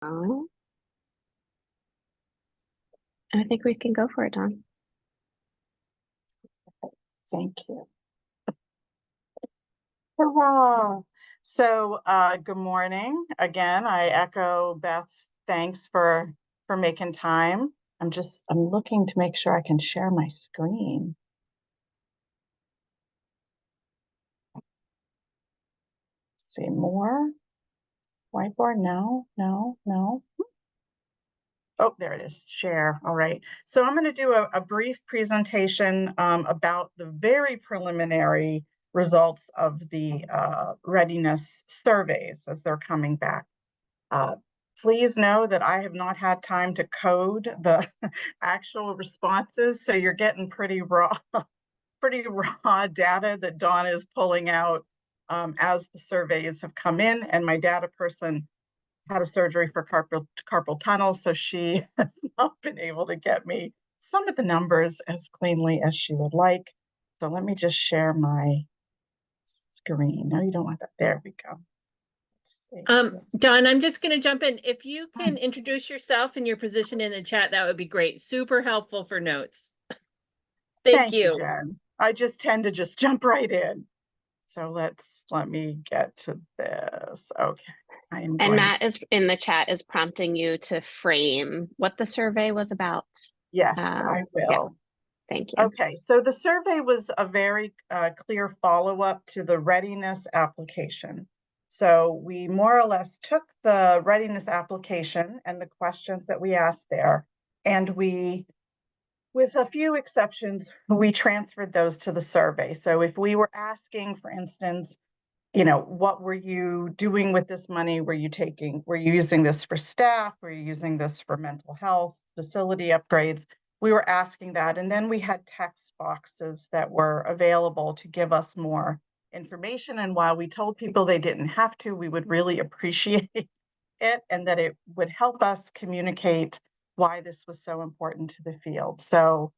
Oh, I think we can go for it, Don. Thank you. Hurrah. So, good morning. Again, I echo Beth's thanks for making time. I'm looking to make sure I can share my screen. See more. Whiteboard, no. Oh, there it is, share. All right. So I'm going to do a brief presentation about the very preliminary results of the readiness surveys as they're coming back. Please know that I have not had time to code the actual responses, so you're getting pretty raw data that Dawn is pulling out as the surveys have come in, and my data person had a surgery for carpal tunnel, so she has not been able to get me some of the numbers as cleanly as she would like. So let me just share my screen. No, you don't want that. There we go. Dawn, I'm just going to jump in. If you can introduce yourself and your position in the chat, that would be great. Super helpful for notes. Thank you, Jen. I just tend to just jump right in. So let me get to this. Okay. And Matt is in the chat is prompting you to frame what the survey was about. Yes, I will. Yeah. Thank you. Okay, so the survey was a very clear follow-up to the readiness application. So we more or less took the readiness application and the questions that we asked there, and we, with a few exceptions, we transferred those to the survey. So if we were asking, for instance, what were you doing with this money? Were you using this for staff? Were you using this for mental health, facility upgrades? We were asking that. And then we had text boxes that were available to give us more information. And while we told people they didn't have to, we would really appreciate it and that it would help us communicate why this was so important to the field. So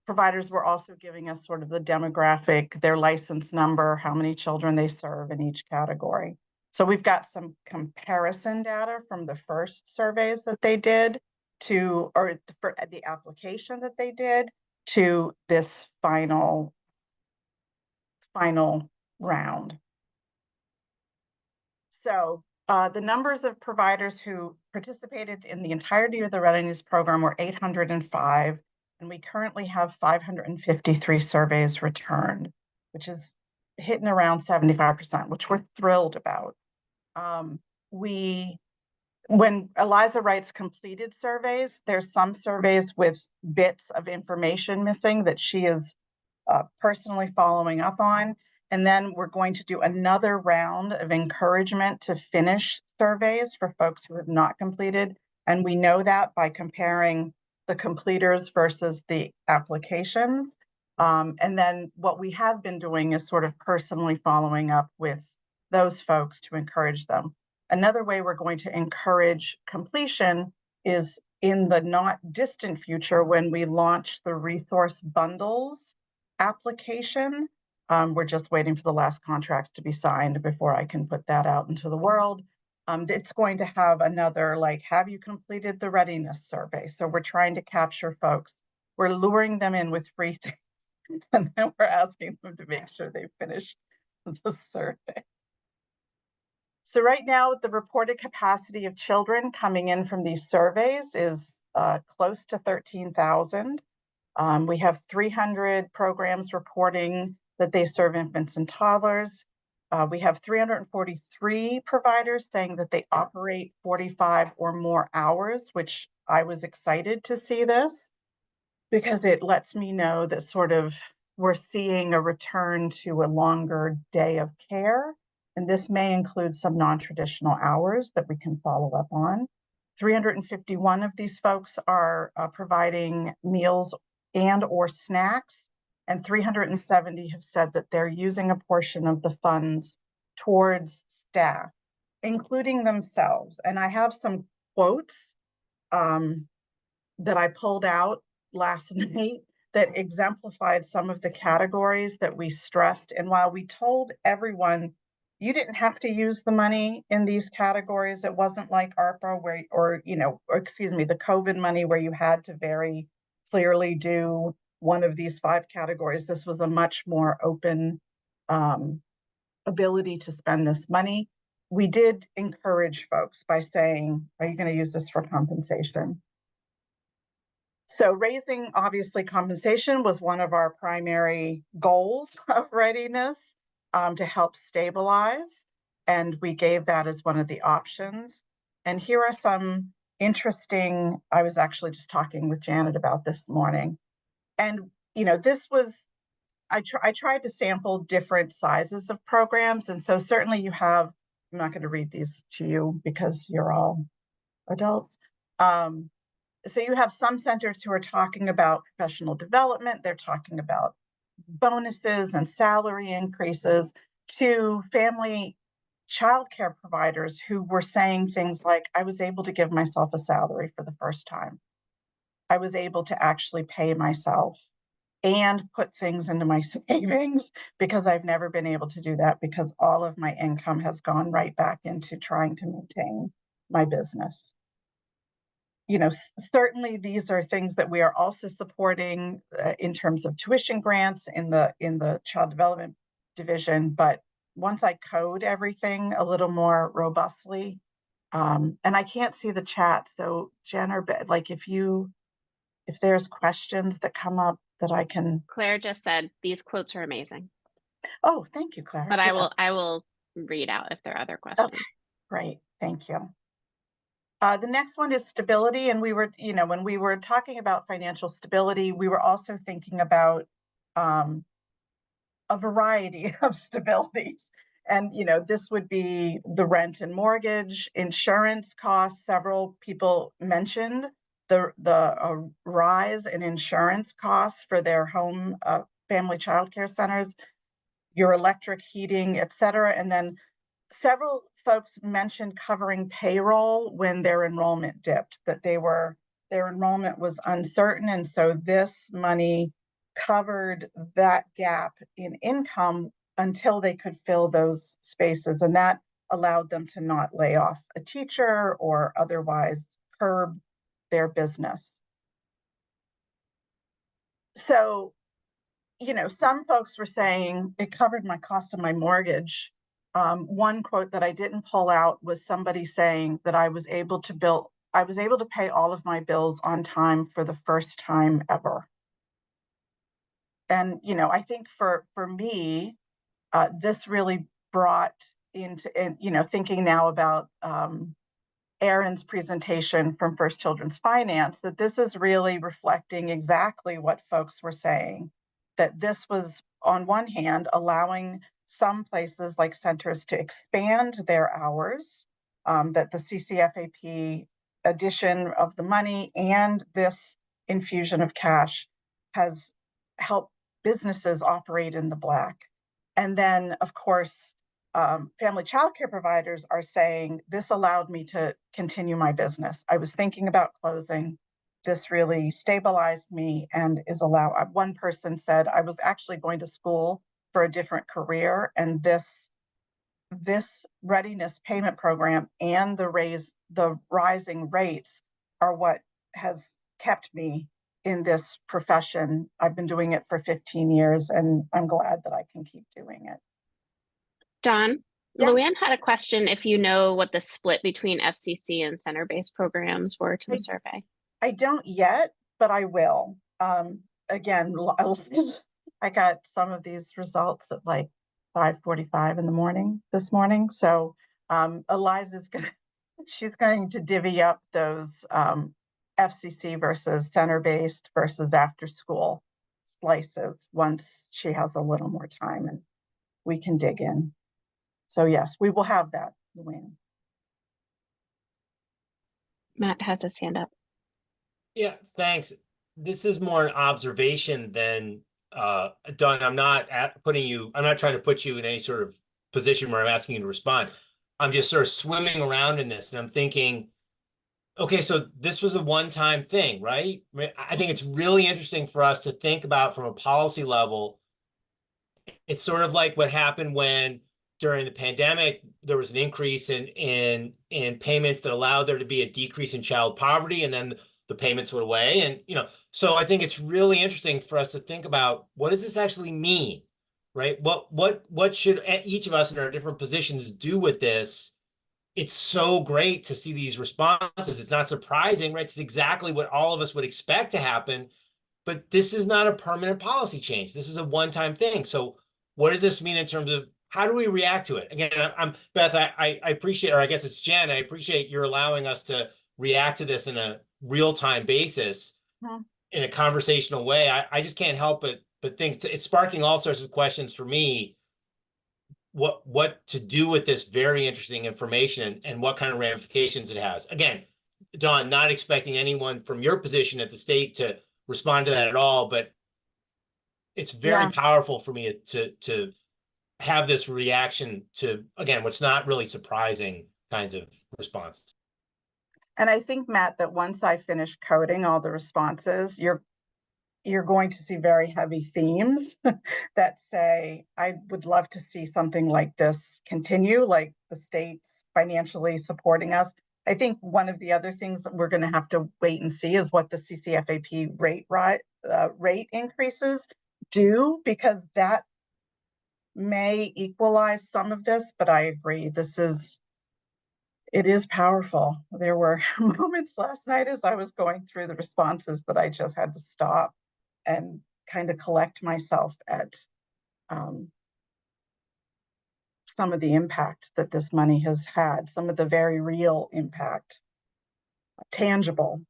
providers were also giving us sort of the demographic, their license number, how many children they serve in each category. So we've got some comparison data from the first surveys that they did for the application that they did to this final round. So the numbers of providers who participated in the entirety of the readiness program were 805. And we currently have 553 surveys returned, which is hitting around 75%, which we're thrilled about. When Eliza writes completed surveys, there's some surveys with bits of information missing that she is personally following up on. And then we're going to do another round of encouragement to finish surveys for folks who have not completed. And we know that by comparing the completers versus the applications. And then what we have been doing is sort of personally following up with those folks to encourage them. Another way we're going to encourage completion is in the not distant future when we launch the resource bundles application. We're just waiting for the last contracts to be signed before I can put that out into the world. It's going to have another, like, have you completed the readiness survey? So we're trying to capture folks. We're luring them in with free things, and then we're asking them to make sure they finish the survey. So right now, the reported capacity of children coming in from these surveys is close to 13,000. We have 300 programs reporting that they serve infants and toddlers. We have 343 providers saying that they operate 45 or more hours, which I was excited to see this because it lets me know that sort of we're seeing a return to a longer day of care. And this may include some non-traditional hours that we can follow up on. 351 of these folks are providing meals and or snacks, and 370 have said that they're using a portion of the funds towards staff, including themselves. And I have some quotes that I pulled out last night that exemplified some of the categories that we stressed. And while we told everyone, you didn't have to use the money in these categories. It wasn't like ARPA or excuse me, the COVID money where you had to very clearly do one of these 5 categories. This was a much more open ability to spend this money. We did encourage folks by saying, are you going to use this for compensation? So raising, obviously, compensation was one of our primary goals of readiness to help stabilize. And we gave that as one of the options. And here are some interesting, I was actually just talking with Janet about this morning. And, this was, I tried to sample different sizes of programs. And so certainly you have, I'm not going to read these to you because you're all adults. So you have some centers who are talking about professional development. They're talking about bonuses and salary increases, to family childcare providers who were saying things like, I was able to give myself a salary for the first time. I was able to actually pay myself and put things into my savings because I've never been able to do that because all of my income has gone right back into trying to maintain my business. Certainly these are things that we are also supporting in terms of tuition grants in the child development division. But once I code everything a little more robustly, and I can't see the chat. So Jen or Ben, like if there's questions that come up that I can. Claire just said these quotes are amazing. Oh, thank you, Claire. But Yes. I will read out if there are other questions. Okay, great, thank you. The next one is stability. And we were, when we were talking about financial stability, we were also thinking about a variety of stabilities. And, this would be the rent and mortgage, insurance costs. Several people mentioned the rise in insurance costs for their home family childcare centers, your electric, heating, et cetera. And then several folks mentioned covering payroll when their enrollment dipped, that their enrollment was uncertain. And so this money covered that gap in income until they could fill those spaces. And that allowed them to not lay off a teacher or otherwise curb their business. So, some folks were saying it covered my cost of my mortgage. One quote that I didn't pull out was somebody saying that I was able to pay all of my bills on time for the first time ever. And, I think for me, this really brought into, thinking now about Erin's presentation from First Children's Finance, that this is really reflecting exactly what folks were saying, that this was on one hand allowing some places like centers to expand their hours, that the CCFAP addition of the money and this infusion of cash has helped businesses operate in the black. And then, of course, family childcare providers are saying, this allowed me to continue my business. I was thinking about closing. This really stabilized me and one person said, I was actually going to school for a different career. And this readiness payment program and the rising rates are what has kept me in this profession. I've been doing it for 15 years and I'm glad that I can keep doing it. Dawn, Yeah. Luann had a question if you know what the split between FCC and center-based programs were to the survey. I don't yet, but I will. Again, I got some of these results at like 5:45 in the morning this morning. So Eliza's she's going to divvy up those FCC versus center-based versus after-school slices once she has a little more time and we can dig in. So yes, we will have that, Luann. Matt has his hand up. Yeah, thanks. This is more an observation than Dawn. I'm not trying to put you in any sort of position where I'm asking you to respond. I'm just sort of swimming around in this and I'm thinking, okay, so this was a one-time thing, right? I think it's really interesting for us to think about from a policy level. It's sort of like what happened when during the pandemic, there was an increase in payments that allowed there to be a decrease in child poverty, and then the payments went away. And, so I think it's really interesting for us to think about, what does this actually mean, right? What should each of us in our different positions do with this? It's so great to see these responses. It's not surprising, right? It's exactly what all of us would expect to happen, but this is not a permanent policy change. This is a one-time thing. So what does this mean in terms of how do we react to it? Again, I'm Beth, I appreciate, or I guess it's Jen, I appreciate you're allowing us to react to this in a real-time basis, in a conversational way. I just can't help but think it's sparking all sorts of questions for me, what to do with this very interesting information, and what kind of ramifications it has. Again, Dawn, not expecting anyone from your position at the state to respond to that at all, but it's very powerful for me to have this reaction to, again, what's not really surprising kinds of responses. And I think, Matt, that once I finish coding all the responses, you're going to see very heavy themes that say, I would love to see something like this continue, like the state's financially supporting us. I think one of the other things that we're going to have to wait and see is what the CCFAP rate increases do, because that may equalize some of this. But I agree, it is powerful. There were moments last night as I was going through the responses that I just had to stop and kind of collect myself at some of the impact that this money has had, some of the very real impact, tangible.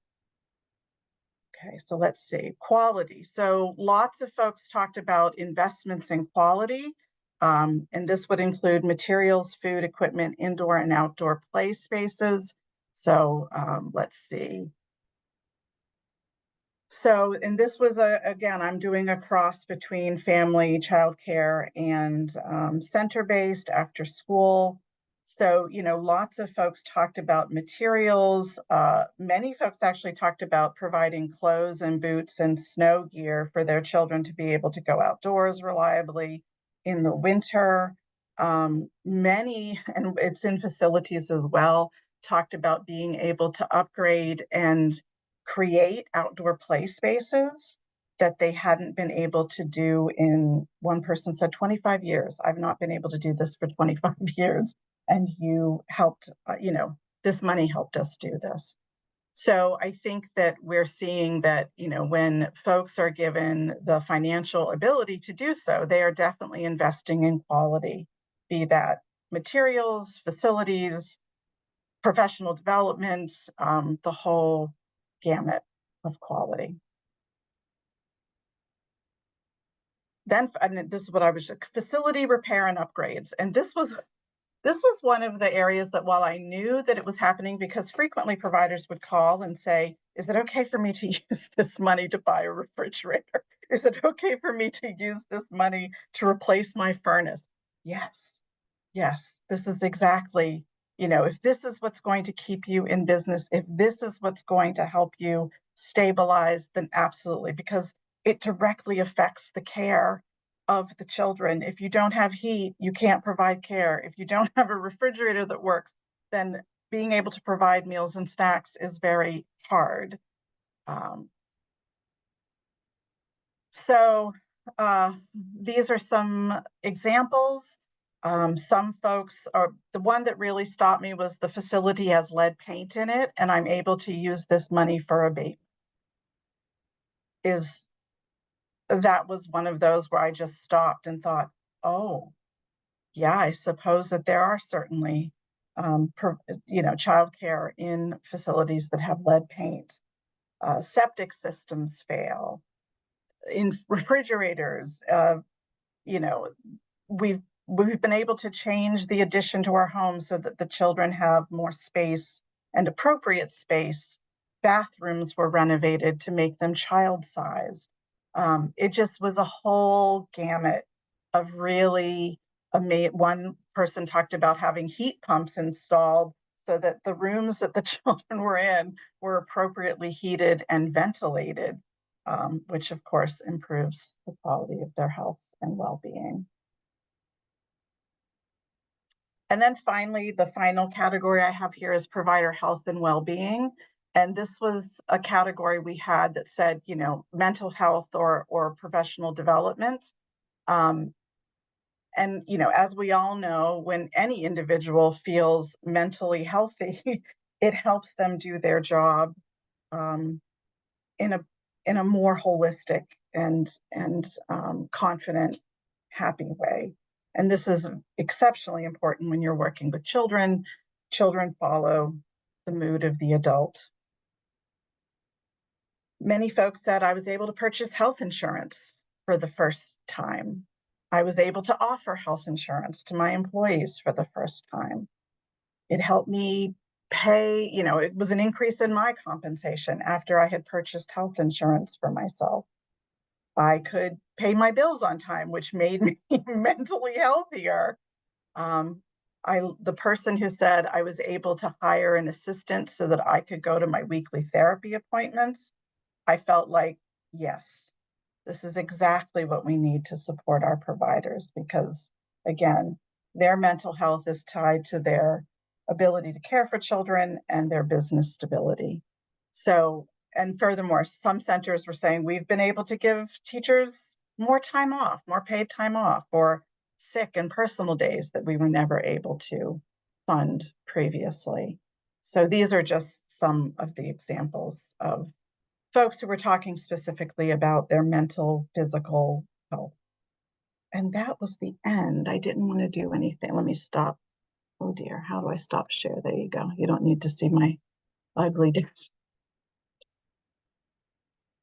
Okay, so let's see, quality. So lots of folks talked about investments in quality, and this would include materials, food, equipment, indoor and outdoor play spaces. So let's see. So, and this was again, I'm doing a cross between family, childcare, and center-based after school. So, lots of folks talked about materials. Many folks actually talked about providing clothes and boots and snow gear for their children to be able to go outdoors reliably in the winter. Many, and it's in facilities as well, talked about being able to upgrade and create outdoor play spaces that they hadn't been able to do in, one person said, 25 years. I've not been able to do this for 25 years. And you helped, this money helped us do this. So I think that we're seeing that, when folks are given the financial ability to do so, they are definitely investing in quality, be that materials, facilities, professional development, the whole gamut of quality. Then, and this is what I was, facility repair and upgrades. And this was one of the areas that, while I knew that it was happening, because frequently providers would call and say, is it okay for me to use this money to buy a refrigerator? Is it okay for me to use this money to replace my furnace? Yes, this is exactly, if this is what's going to keep you in business, if this is what's going to help you stabilize, then absolutely, because it directly affects the care of the children. If you don't have heat, you can't provide care. If you don't have a refrigerator that works, then being able to provide meals and snacks is very hard. So these are some examples. Some folks are, the one that really stopped me was the facility has lead paint in it, and I'm able to use this money for abatement. That was one of those where I just stopped and thought, oh, yeah, I suppose that there are certainly, childcare in facilities that have lead paint. Septic systems fail. In refrigerators, we've been able to change the addition to our home so that the children have more space and appropriate space. Bathrooms were renovated to make them child-sized. It just was a whole gamut of really amazing. One person talked about having heat pumps installed so that the rooms that the children were in were appropriately heated and ventilated, which of course improves the quality of their health and well-being. And then finally, the final category I have here is provider health and well-being. And this was a category we had that said, you know, mental health or professional development. And, you know, as we all know, when any individual feels mentally healthy, it helps them do their job in a more holistic and confident, happy way. And this is exceptionally important when you're working with children. Children follow the mood of the adult. Many folks said I was able to purchase health insurance for the first time. I was able to offer health insurance to my employees for the first time. It helped me pay, you know, it was an increase in my compensation after I had purchased health insurance for myself. I could pay my bills on time, which made me mentally healthier. The person who said I was able to hire an assistant so that I could go to my weekly therapy appointments, I felt like, yes, this is exactly what we need to support our providers, because again, their mental health is tied to their ability to care for children and their business stability. So, and furthermore, some centers were saying we've been able to give teachers more time off, more paid time off, or sick and personal days that we were never able to fund previously. So these are just some of the examples of folks who were talking specifically about their mental, physical health. And that was the end. I didn't want to do anything. Let me stop. Oh dear, how do I stop share? There you go. You don't need to see my ugly desk.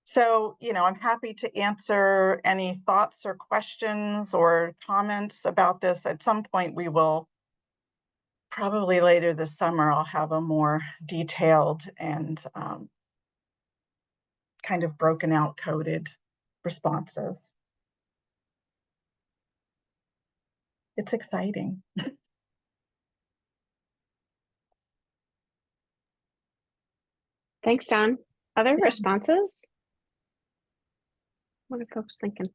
So, you know, I'm happy to answer any thoughts or questions or comments about this. At some point, we will, probably later this summer, I'll have a more detailed and kind of broken out coded responses. It's exciting. Thanks, Don. Other Yeah. responses? What are folks thinking?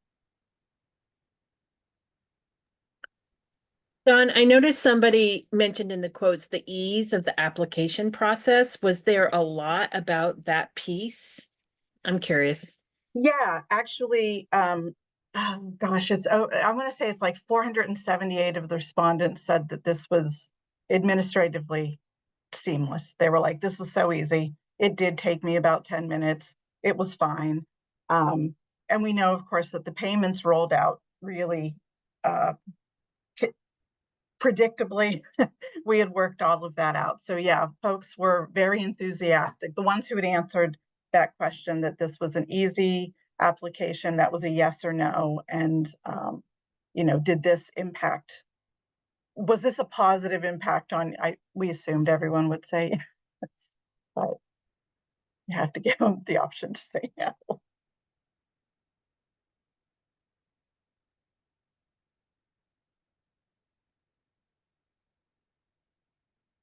Don, I noticed somebody mentioned in the quotes the ease of the application process. Was there a lot about that piece? I'm curious. Yeah, actually, oh gosh, I'm going to say it's like 478 of the respondents said that this was administratively seamless. They were like, this was so easy. It did take me about 10 minutes. It was fine. And we know, of course, that the payments rolled out really predictably. We had worked all of that out. So yeah, folks were very enthusiastic. The ones who had answered that question, that this was an easy application, that was a yes or no. And, you know, did this impact, was this a positive impact on, we assumed everyone would say yes, but you have to give them the option to say no.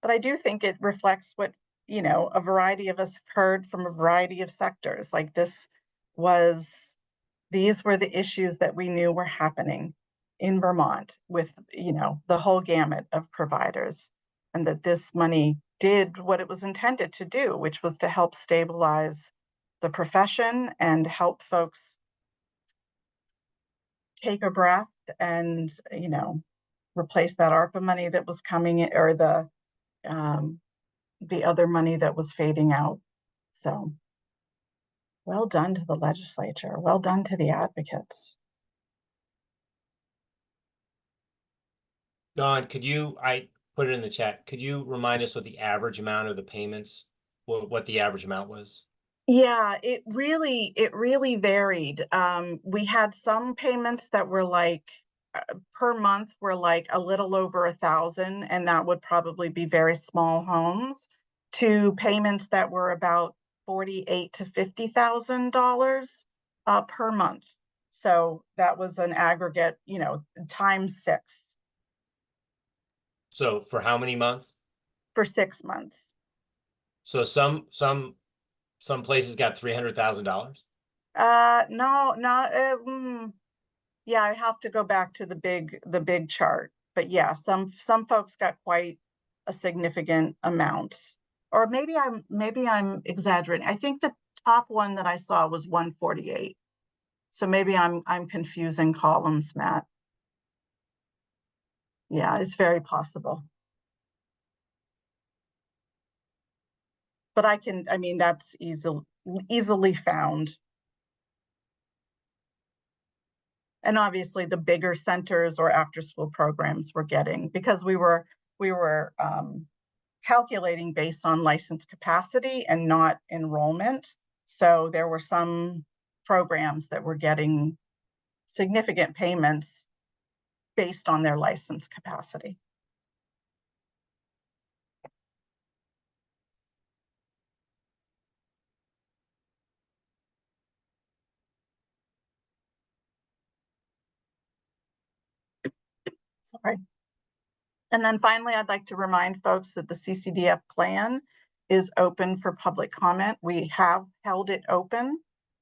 But I do think it reflects what, you know, a variety of us have heard from a variety of sectors. Like these were the issues that we knew were happening in Vermont with, you know, the whole gamut of providers, and that this money did what it was intended to do, which was to help stabilize the profession and help folks take a breath and, you know, replace that ARPA money that was coming in, or the other money that was fading out. So well done to the legislature. Well done to the advocates. Don, I put it in the chat, could you remind us what the average amount of the payments, what the average amount was? Yeah, it really varied. We had some payments that were like per month were like a little over 1,000, and that would probably be very small homes, to payments that were about $48,000 to $50,000 per month. So that was an aggregate, you know, times 6. So for how many months? For 6 months. So some places got $300,000. No, not, yeah, I have to go back to the big chart. yeah, some folks got quite a significant amount. Or maybe I'm exaggerating. I think the top one that I saw was 148. So maybe I'm confusing columns, Matt. Yeah, it's very possible. But I mean, that's easily found. And obviously the bigger centers or after school programs we're getting, because we were calculating based on license capacity and not enrollment. So there were some programs that were getting significant payments based on their license capacity. Sorry. And then finally, I'd like to remind folks that the CCDF plan is open for public comment. We have held it open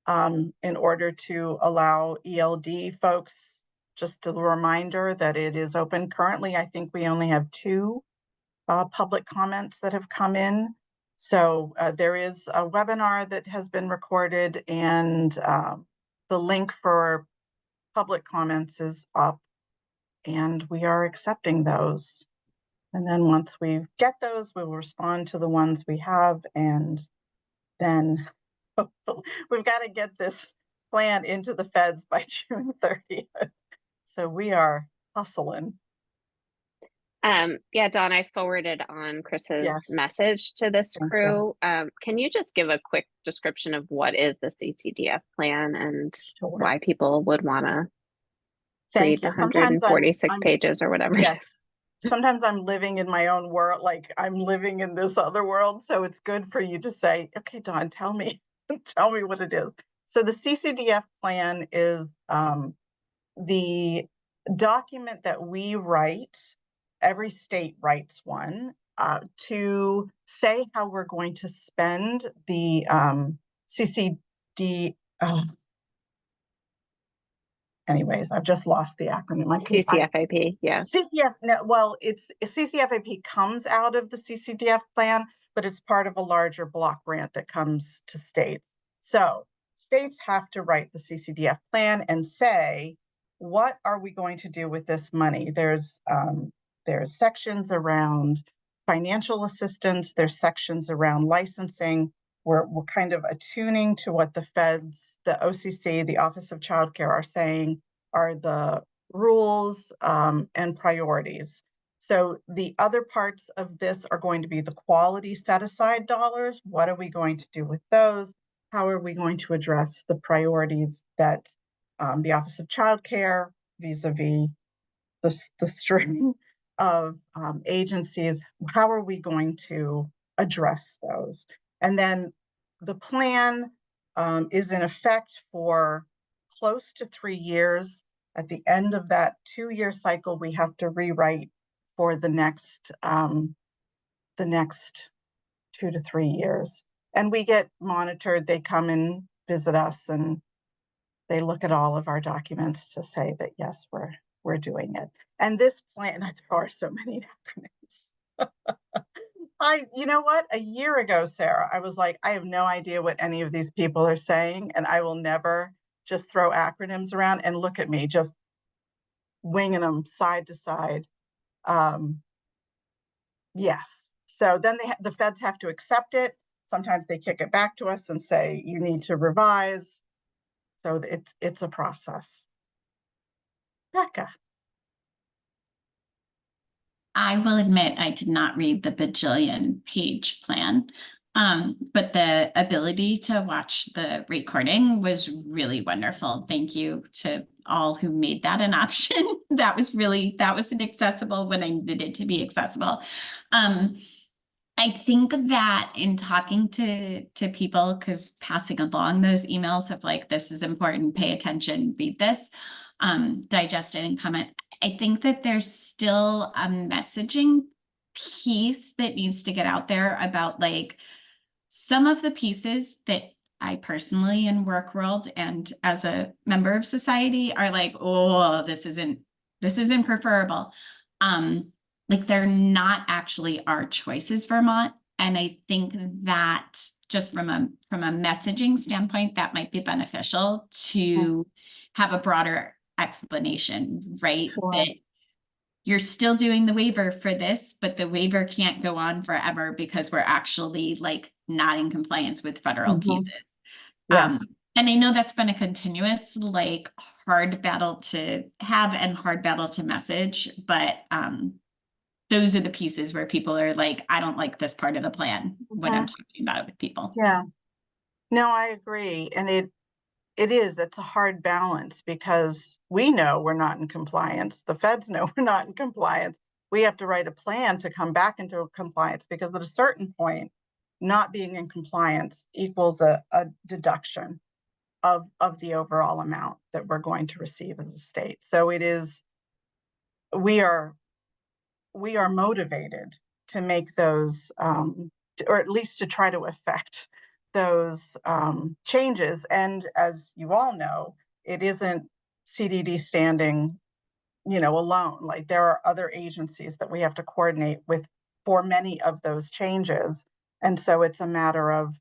in order to allow ELD folks, just a reminder that it is open. Currently, I think we only have 2 public comments that have come in. So there is a webinar that has been recorded, and the link for public comments is up, and we are accepting those. And then once we get those, we will respond to the ones we have, and then we've got to get this plan into the feds by June 30th. So we are hustling. Yeah, Dawn, I forwarded on Chris's Yes. message to this Thank you. crew. Can you just give a quick description of what is the CCDF plan and Sure. why people would want to Thank read the you. Sometimes 146 pages or whatever? Yes. Sometimes I'm living in my own world, like I'm living in this other world. So it's good for you to say, okay, Dawn, tell me, tell me what it is. So the CCDF plan is the document that we write. Every state writes one to say how we're going to spend the CCD. Anyways, I've just lost the acronym. CCFAP, yeah. CCF, no, well, it's CCFAP comes out of the CCDF plan, but it's part of a larger block grant that comes to states. So states have to write the CCDF plan and say, what are we going to do with this money? There's sections around financial assistance. There's sections around licensing. We're kind of attuning to what the feds, the OCC, the Office of Child Care are saying are the rules and priorities. So the other parts of this are going to be the quality set aside dollars. What are we going to do with those? How are we going to address the priorities that the Office of Child Care vis-a-vis the string of agencies, how are we going to address those? And then the plan is in effect for close to 3 years. At the end of that 2-year cycle, we have to rewrite for the next 2 to 3 years. And we get monitored. They come and visit us and they look at all of our documents to say that, yes, we're doing it. And this plan, there are so many acronyms. You know what? A year ago, Sarah, I was like, I have no idea what any of these people are saying, and I will never just throw acronyms around. And look at me, just winging them side to side. Yes. So then the feds have to accept it. Sometimes they kick it back to us and say, you need to revise. So it's a process. Becca. I will admit I did not read the bajillion page plan, but the ability to watch the recording was really wonderful. Thank you to all who made that an option. That was inaccessible when I needed it to be accessible. I think that in talking to people, because passing along those emails of like, this is important, pay attention, read this, digest it and comment. I think that there's still a messaging piece that needs to get out there about like some of the pieces that I personally in work world and as a member of society are like, oh, this isn't preferable. Like they're not actually our choices, Vermont. And I think that just from a messaging standpoint, that might be beneficial to have a broader explanation, right? Sure. That you're still doing the waiver for this, but the waiver can't go on forever because we're actually like not in compliance with federal Mhm. pieces. Yes. And I know that's been a continuous like hard battle to have and hard battle to message, but those are the pieces where people are like, I don't like this part of the plan when I'm talking about it with people. Yeah. No, I agree. And it's a hard balance because we know we're not in compliance. The feds know we're not in compliance. We have to write a plan to come back into compliance because at a certain point, not being in compliance equals a deduction of the overall amount that we're going to receive as a state. So it is, we are motivated to make those, or at least to try to affect those changes. And as you all know, it isn't CDD standing, alone. Like there are other agencies that we have to coordinate with for many of those changes. And so it's a matter of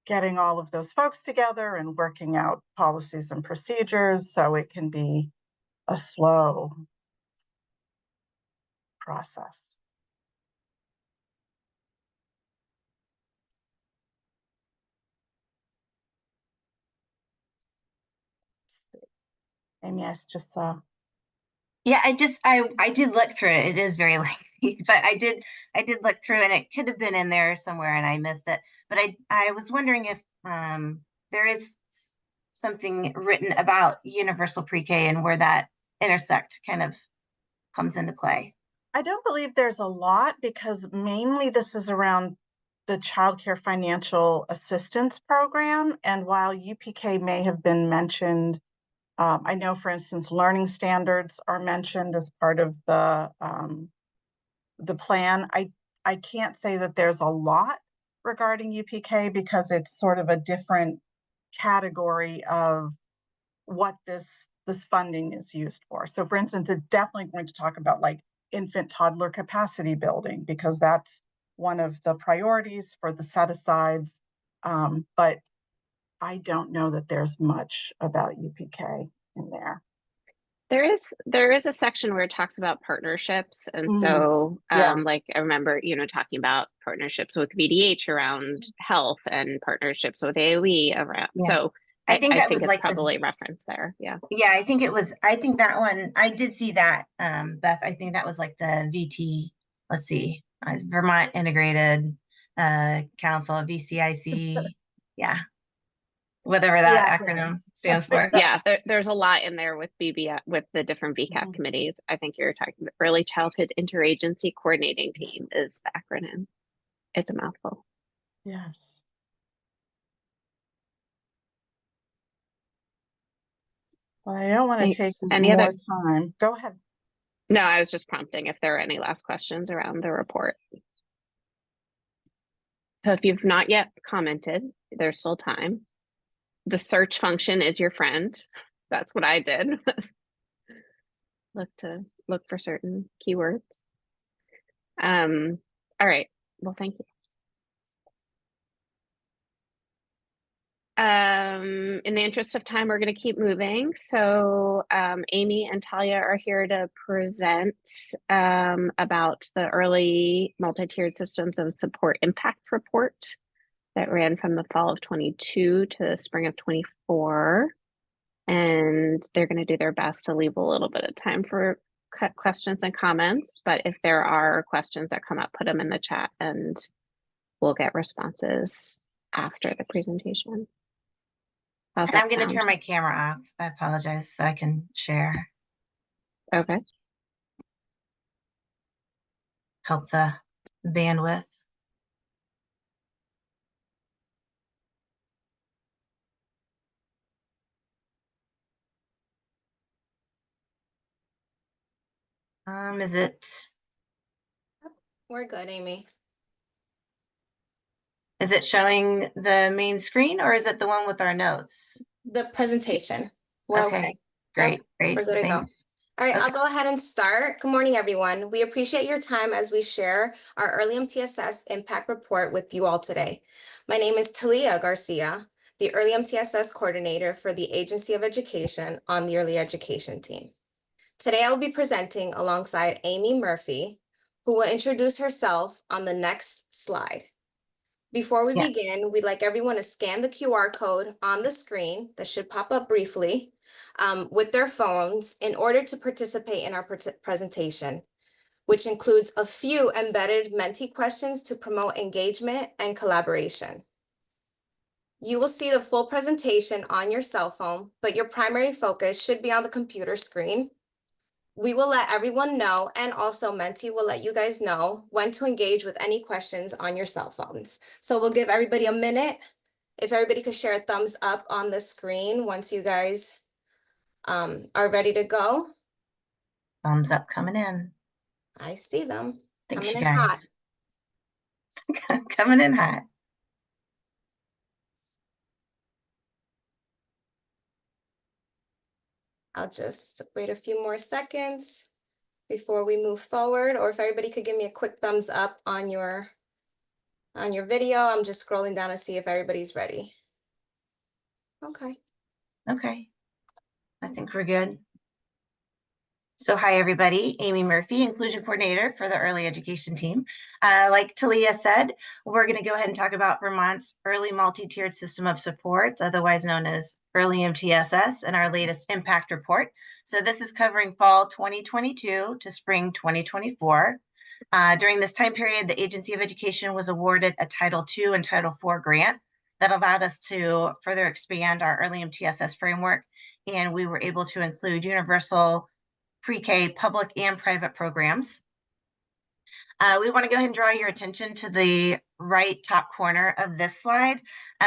getting all of those folks together and working out policies and procedures so it can be a slow process. Amy, I just saw. Yeah, I did look through it. It is very lengthy, but I did look through and it could have been in there somewhere and I missed it. But I was wondering if there is something written about universal pre-K and where that intersect kind of comes into play. I don't believe there's a lot because mainly this is around the Child Care Financial Assistance Program. And while UPK may have been mentioned, I know, for instance, learning standards are mentioned as part of the plan. I can't say that there's a lot regarding UPK because it's sort of a different category of what this funding is used for. So for instance, it's definitely going to talk about like infant toddler capacity building because that's one of the priorities for the set-asides. But I don't know that there's much about UPK in there. There is a section where it talks about partnerships. And so yeah. like I remember, talking about partnerships with VDH around health and partnerships with AOE around. Yeah. So I think that was it's like probably referenced there. Yeah. Yeah, I think that one, I did see that, Beth. I think that was like the VT, let's see, Vermont Integrated Council, VCIC. Yeah. Whatever that acronym stands for. Yeah, there's a lot in there with with the different VCAP committees. I think you're talking the Early Childhood Interagency Coordinating Team is the acronym. It's a mouthful. Yes. Well, I don't want to take more time. Go ahead. No, I was just prompting if there are any last questions around the report. So if you've not yet commented, there's still time. The search function is your friend. That's what I did. Look for certain keywords. All right. Well, thank you. In the interest of time, we're going to keep moving. So Amy and Talia are here to present about the early multi-tiered systems of support impact report that ran from the fall of 22 to spring of 24. And they're going to do their best to leave a little bit of time for questions and comments. But if there are questions that come up, put them in the chat and we'll get responses after the presentation. And I'm going to turn my camera off. I apologize so I can share. Okay. Help the bandwidth. Is it? We're good, Amy. Is it showing the main screen or is it the one with our notes? The presentation. We're okay. Great, Yep, great. we're good to go. Thanks. All right, I'll Okay. go ahead and start. Good morning, everyone. We appreciate your time as we share our early MTSS impact report with you all today. My name is Talia Garcia, the early MTSS coordinator for the Agency of Education on the early education team. Today, I will be presenting alongside Amy Murphy, who will introduce herself on the next slide. Before we Yeah. begin, we'd like everyone to scan the QR code on the screen that should pop up briefly with their phones in order to participate in our presentation, which includes a few embedded Menti questions to promote engagement and collaboration. You will see the full presentation on your cell phone, but your primary focus should be on the computer screen. We will let everyone know, and also Menti will let you guys know when to engage with any questions on your cell phones. So we'll give everybody a minute. If everybody could share a thumbs up on the screen once you guys are ready to go. Thumbs up coming in. I see them Thanks, coming you in hot. guys. Coming in hot. I'll just wait a few more seconds before we move forward, or if everybody could give me a quick thumbs up on your video. I'm just scrolling down to see if everybody's ready. Okay. Okay. I think we're good. So hi, everybody. Amy Murphy, Inclusion Coordinator for the Early Education Team. Like Talia said, we're going to go ahead and talk about Vermont's Early Multi-Tiered System of Supports, otherwise known as Early MTSS, and our latest impact report. So this is covering fall 2022 to spring 2024. During this time period, the Agency of Education was awarded a Title II and Title IV grant that allowed us to further expand our Early MTSS framework, and we were able to include universal pre-K public and private programs. We want to go ahead and draw your attention to the right top corner of this slide.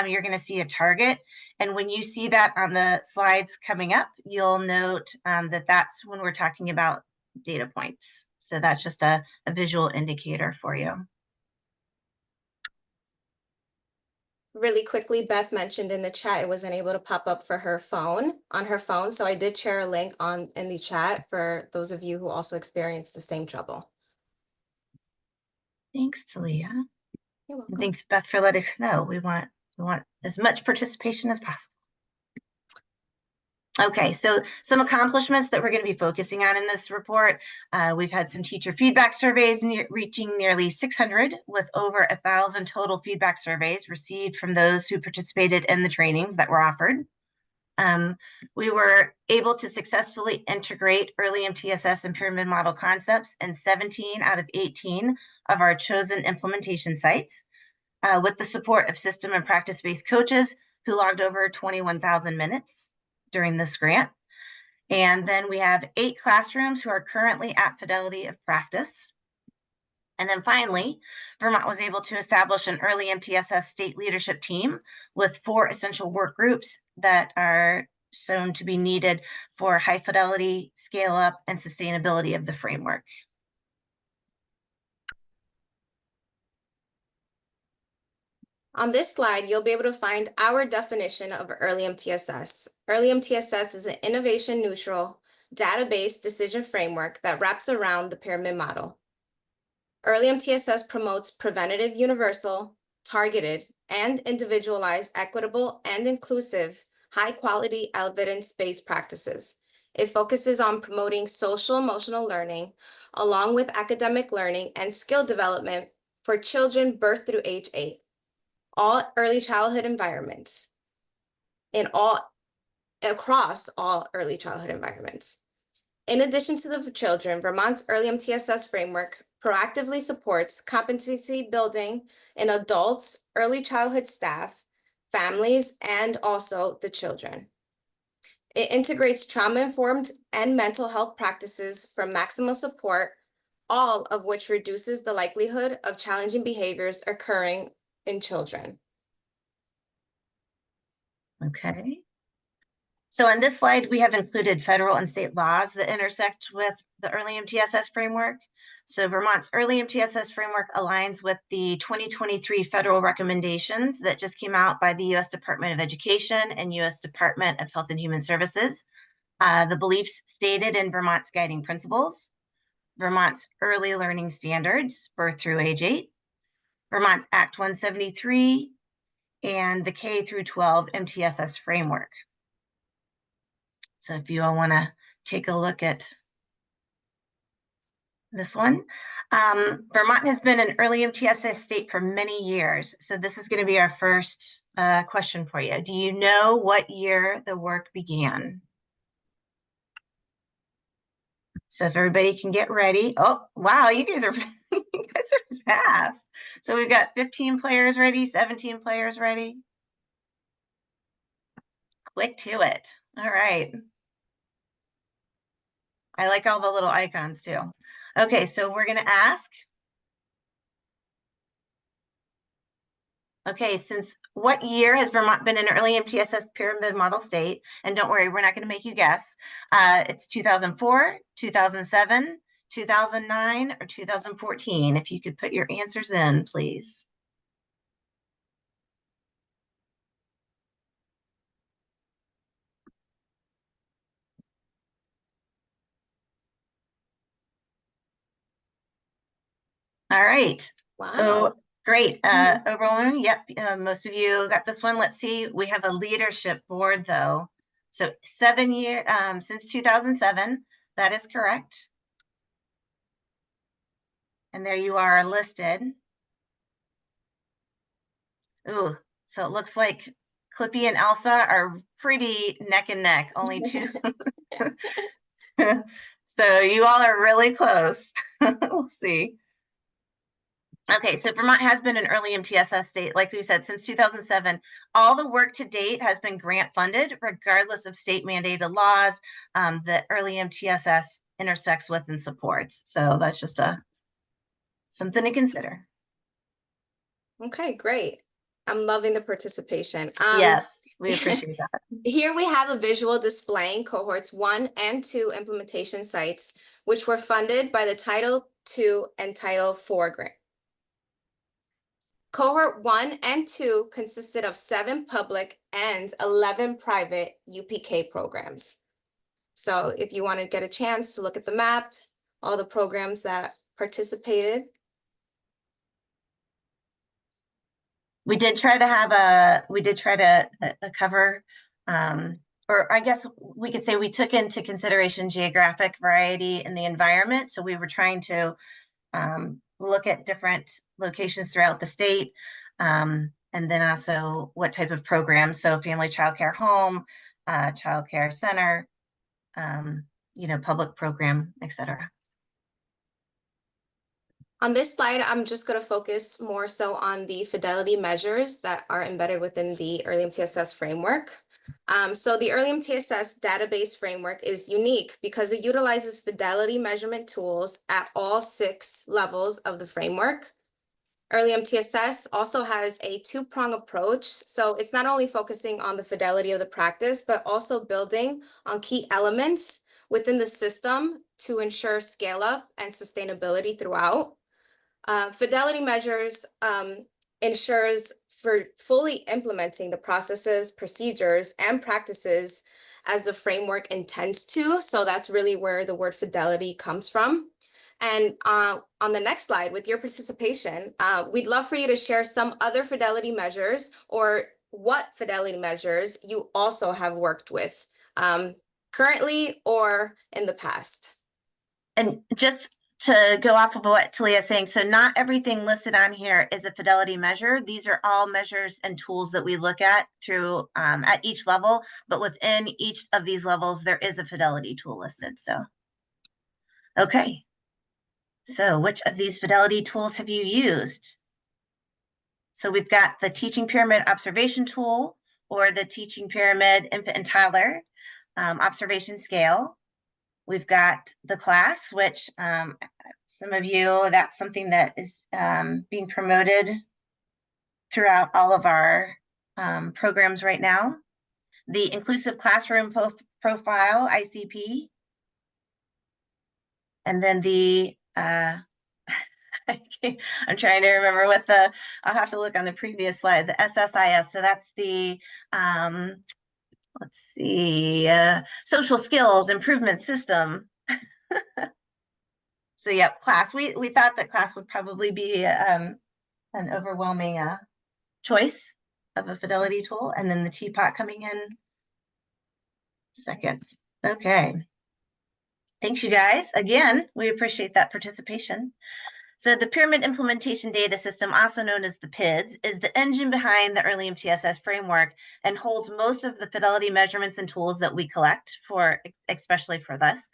You're going to see a target. And when you see that on the slides coming up, you'll note that that's when we're talking about data points. So that's just a visual indicator for you. Really quickly, Beth mentioned in the chat it wasn't able to pop up for her phone on her phone. So I did share a link in the chat for those of you who also experienced the same trouble. Thanks, Talia. You're welcome. And thanks, Beth, for letting us know. We want as much participation as possible. Okay, so some accomplishments that we're going to be focusing on in this report. We've had some teacher feedback surveys reaching nearly 600, with over 1,000 total feedback surveys received from those who participated in the trainings that were offered. We were able to successfully integrate early MTSS and pyramid model concepts in 17 out of 18 of our chosen implementation sites, with the support of system and practice-based coaches who logged over 21,000 minutes during this grant. And then we have 8 classrooms who are currently at fidelity of practice. And then finally, Vermont was able to establish an early MTSS state leadership team with 4 essential work groups that are shown to be needed for high fidelity, scale up, and sustainability of the framework. On this slide, you'll be able to find our definition of early MTSS. Early MTSS is an innovation neutral, data-based decision framework that wraps around the pyramid model. Early MTSS promotes preventative, universal, targeted, and individualized, equitable, and inclusive, high-quality, evidence-based practices. It focuses on promoting social emotional learning, along with academic learning and skill development for children birth through age 8. All early childhood environments, across all early childhood environments. In addition to the children, Vermont's early MTSS framework proactively supports competency building in adults, early childhood staff, families, and also the children. It integrates trauma-informed and mental health practices for maximal support, all of which reduces the likelihood of challenging behaviors occurring in children. Okay. So on this slide, we have included federal and state laws that intersect with the early MTSS framework. So Vermont's early MTSS framework aligns with the 2023 federal recommendations that just came out by the U.S. Department of Education and U.S. Department of Health and Human Services. the beliefs stated in Vermont's guiding principles, Vermont's early learning standards, birth through age 8, Vermont's Act 173, and the K through 12 MTSS framework. So if you all want to take a look at this one. Vermont has been an early MTSS state for many years. So this is going to be our first question for you. Do you know what year the work began? So if everybody can get ready. Oh, wow, you guys are you guys are fast. So we've got 15 players ready, 17 players ready. Quick to it. All right. I like all the little icons too. Okay, so we're going to ask. Okay, since what year has Vermont been an early MTSS pyramid model state? And don't worry, we're not going to make you guess. It's 2004, 2007, 2009, or 2014. If you could put your answers in, please. All right. So Wow. great. Overwhelming. Yep. Most of you got this one. Let's see. We have a leadership board though. So 7 years since 2007. That is correct. And there you are listed. Ooh, so it looks like Clippy and Elsa are pretty neck and neck, only 2. So you all are really close. We'll see. Okay, so Vermont has been an early MTSS state, like we said, since 2007. All the work to date has been grant funded, regardless of state mandated laws that early MTSS intersects with and supports. So that's just something to consider. Okay, great. I'm loving the participation. Yes, we appreciate that. Here we have a visual displaying cohorts 1 and 2 implementation sites, which were funded by the Title II and Title IV grant. Cohort 1 and 2 consisted of 7 public and 11 private UPK programs. So if you want to get a chance to look at the map, all the programs that participated. We did try to cover, or I guess we could say we took into consideration geographic variety in the environment. So we were trying to look at different locations throughout the state, and then also what type of programs. So family child care home, child care center, public program, etc. On this slide, I'm just going to focus more so on the fidelity measures that are embedded within the early MTSS framework. So the early MTSS database framework is unique because it utilizes fidelity measurement tools at all 6 levels of the framework. Early MTSS also has a 2-prong approach. So it's not only focusing on the fidelity of the practice, but also building on key elements within the system to ensure scale up and sustainability throughout. Fidelity measures ensures for fully implementing the processes, procedures, and practices as the framework intends to. So that's really where the word fidelity comes from. And on the next slide, with your participation, we'd love for you to share some other fidelity measures or what fidelity measures you also have worked with currently or in the past. And just to go off of what Talia is saying, so not everything listed on here is a fidelity measure. These are all measures and tools that we look at through at each level, but within each of these levels, there is a fidelity tool listed. So, okay. So which of these fidelity tools have you used? So we've got the Teaching Pyramid Observation Tool or the Teaching Pyramid Infant and Toddler Observation Scale. We've got the class, which some of you, that's something that is being promoted throughout all of our programs right now. The Inclusive Classroom Profile, ICP. And then the, I'm trying to remember what I'll have to look on the previous slide, the SSIS. So that's the let's see, social skills improvement system. So yep, class. We thought that class would probably be an overwhelming choice of a fidelity tool, and then the teapot coming in second. Okay. Thanks, you guys. Again, we appreciate that participation. So the Pyramid Implementation Data System, also known as the PIDS, is the engine behind the Early MTSS framework and holds most of the fidelity measurements and tools that we collect for, especially for this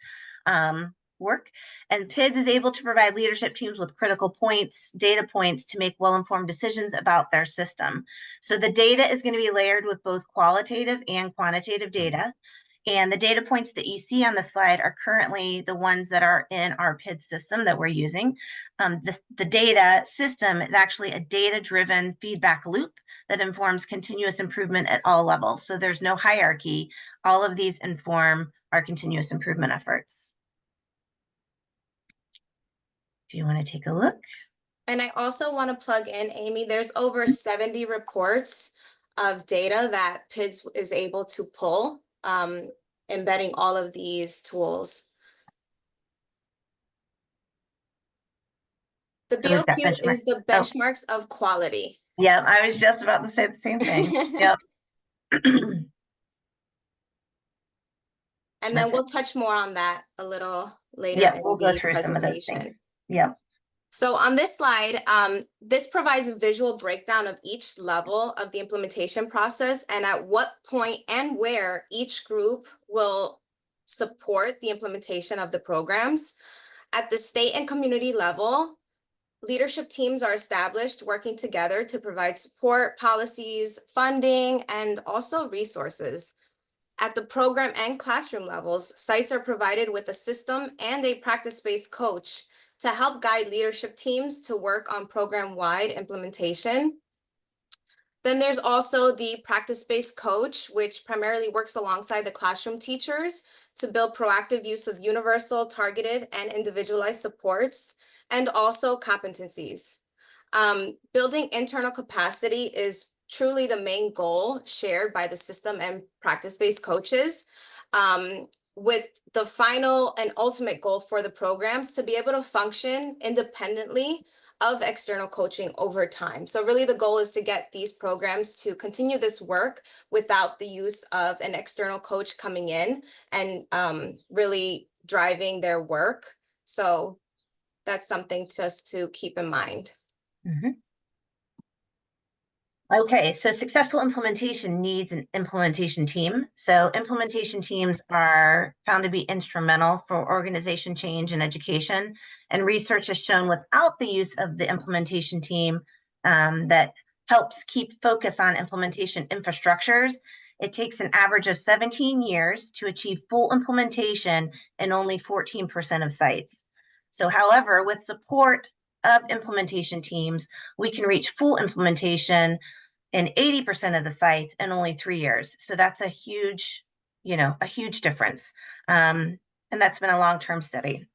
work. And PIDS is able to provide leadership teams with critical points, data points to make well-informed decisions about their system. So the data is going to be layered with both qualitative and quantitative data. And the data points that you see on the slide are currently the ones that are in our PID system that we're using. The data system is actually a data-driven feedback loop that informs continuous improvement at all levels. So there's no hierarchy. All of these inform our continuous improvement efforts. If you want to take a look. And I also want to plug in, Amy, there's over 70 reports of data that PIDS is able to pull. Embedding all of these tools. The So BOQ is the benchmarks of quality. Yeah, I was just about to say the same thing. Yep. And then we'll touch more on that a little later Yeah, in we'll go the through some of those presentation. things. Yeah. So on this slide, this provides a visual breakdown of each level of the implementation process and at what point and where each group will support the implementation of the programs. At the state and community level, leadership teams are established working together to provide support, policies, funding, and also resources. At the program and classroom levels, sites are provided with a system and a practice-based coach to help guide leadership teams to work on program-wide implementation. Then there's also the practice-based coach, which primarily works alongside the classroom teachers to build proactive use of universal, targeted, and individualized supports, and also competencies. Building internal capacity is truly the main goal shared by the system and practice-based coaches, with the final and ultimate goal for the programs to be able to function independently of external coaching over time. So really the goal is to get these programs to continue this work without the use of an external coach coming in and really driving their work. So that's something just to keep in mind. Mm-hmm. Okay, so successful implementation needs an implementation team. So implementation teams are found to be instrumental for organization change and education. And research has shown without the use of the implementation team that helps keep focus on implementation infrastructures, it takes an average of 17 years to achieve full implementation in only 14% of sites. So however, with support of implementation teams, we can reach full implementation in 80% of the sites in only 3 years. So that's a huge, a huge difference. And that's been a long-term study.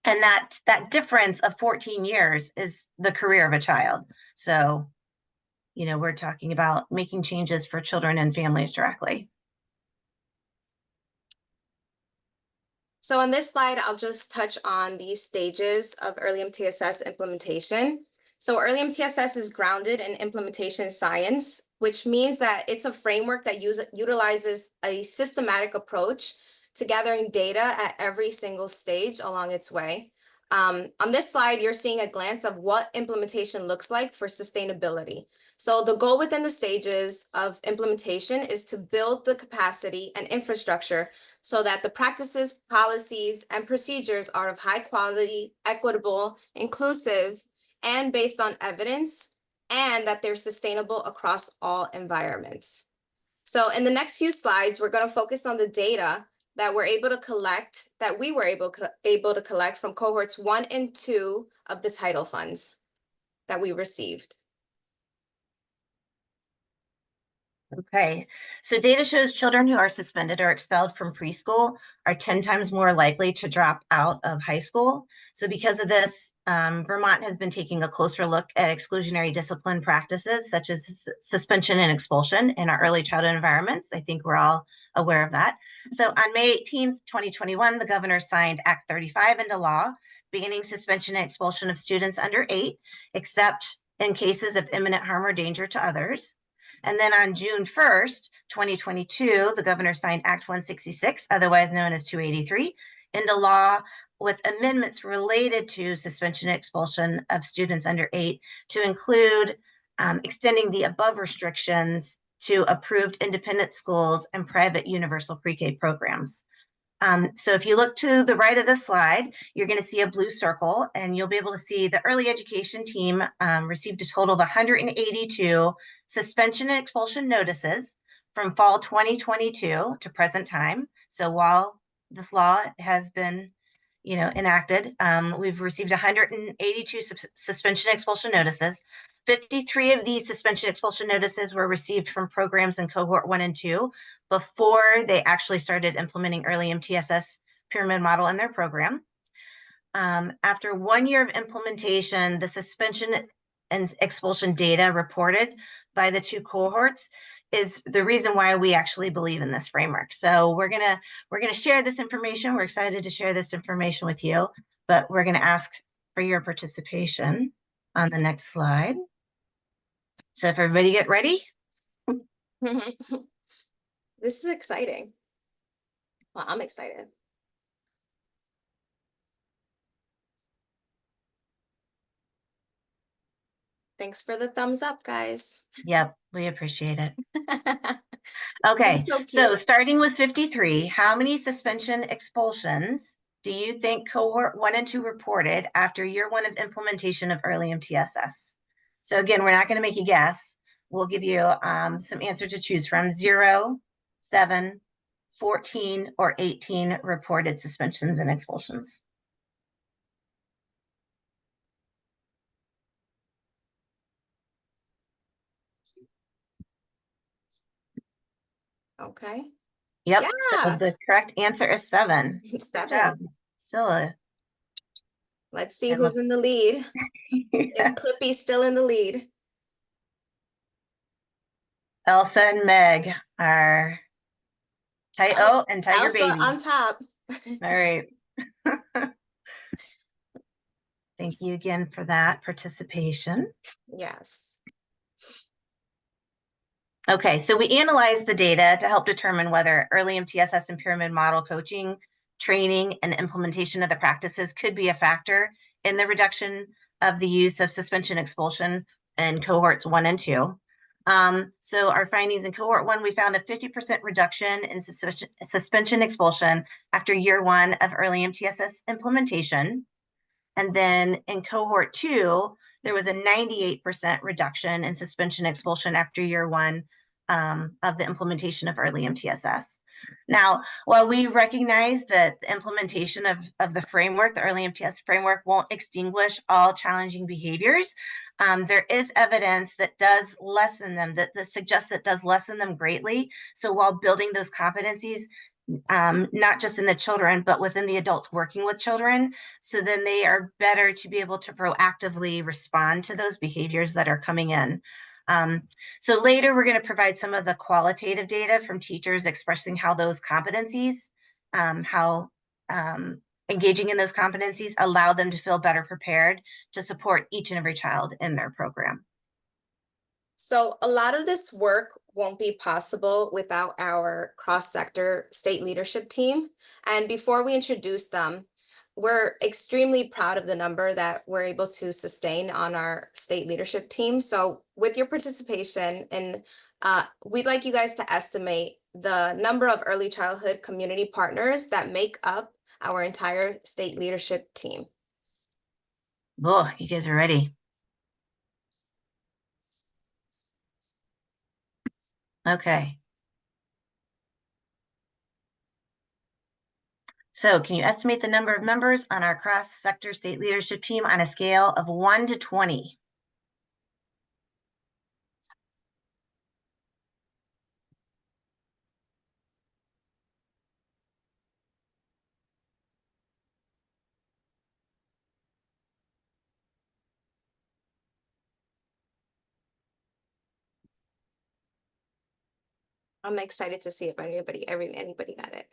And that difference of 14 years is the career of a child. So, we're talking about making changes for children and families directly. So on this slide, I'll just touch on these stages of early MTSS implementation. So early MTSS is grounded in implementation science, which means that it's a framework that utilizes a systematic approach to gathering data at every single stage along its way. On this slide, you're seeing a glance of what implementation looks like for sustainability. So the goal within the stages of implementation is to build the capacity and infrastructure so that the practices, policies, and procedures are of high quality, equitable, inclusive, and based on evidence, and that they're sustainable across all environments. So in the next few slides, we're going to focus on the data that we were able to collect from cohorts 1 and 2 of the title funds that we received. Okay, so data shows children who are suspended or expelled from preschool are 10 times more likely to drop out of high school. So because of this, Vermont has been taking a closer look at exclusionary discipline practices such as suspension and expulsion in our early childhood environments. I think we're all aware of that. So on May 18th, 2021, the governor signed Act 35 into law, banning suspension and expulsion of students under 8, except in cases of imminent harm or danger to others. And then on June 1st, 2022, the governor signed Act 166, otherwise known as 283, into law with amendments related to suspension and expulsion of students under 8 to include extending the above restrictions to approved independent schools and private universal pre-K programs. So if you look to the right of the slide, you're going to see a blue circle, and you'll be able to see the early education team received a total of 182 suspension and expulsion notices from fall 2022 to present time. So while this law has been, enacted, we've received 182 suspension and expulsion notices. 53 of these suspension expulsion notices were received from programs in cohort 1 and 2 before they actually started implementing early MTSS pyramid model in their program. After 1 year of implementation, the suspension and expulsion data reported by the 2 cohorts is the reason why we actually believe in this framework. So we're gonna share this information. We're excited to share this information with you, but we're gonna ask for your participation on the next slide. So if everybody get ready. This is exciting. Well, I'm excited. Thanks for the thumbs up, guys. Yep, we appreciate it. Okay, So so cute. starting with 53, how many suspension expulsions do you think cohort 1 and 2 reported after year 1 of implementation of early MTSS? So again, we're not going to make you guess. We'll give you some answers to choose from: 0, 7, 14, or 18 reported suspensions and expulsions. Okay. Yep, so Yeah. the correct answer is 7. Good 7. job, Scylla. Let's see I who's in the lead. If Clippy's still in the lead. Elsa and Meg are tight. Oh, and Tiger Elsa Baby. on top. All right. Thank you again for that participation. Yes. Okay, so we analyzed the data to help determine whether early MTSS and pyramid model coaching, training, and implementation of the practices could be a factor in the reduction of the use of suspension expulsion in cohorts 1 and 2. So our findings in cohort 1, we found a 50% reduction in suspension expulsion after year 1 of early MTSS implementation. And then in cohort 2, there was a 98% reduction in suspension expulsion after year 1 of the implementation of early MTSS. Now, while we recognize that the implementation of the framework, the early MTSS framework, won't extinguish all challenging behaviors, there is evidence that does lessen them, that suggests that does lessen them greatly. So while building those competencies, not just in the children, but within the adults working with children, so then they are better to be able to proactively respond to those behaviors that are coming in. So later, we're going to provide some of the qualitative data from teachers expressing how those competencies, engaging in those competencies allow them to feel better prepared to support each and every child in their program. So a lot of this work won't be possible without our cross-sector state leadership team. And before we introduce them, we're extremely proud of the number that we're able to sustain on our state leadership team. So with your participation, and we'd like you guys to estimate the number of early childhood community partners that make up our entire state leadership team. Oh, you guys are ready. Okay. So can you estimate the number of members on our cross-sector state leadership team on a scale of 1 to 20? I'm excited to see if anybody got it.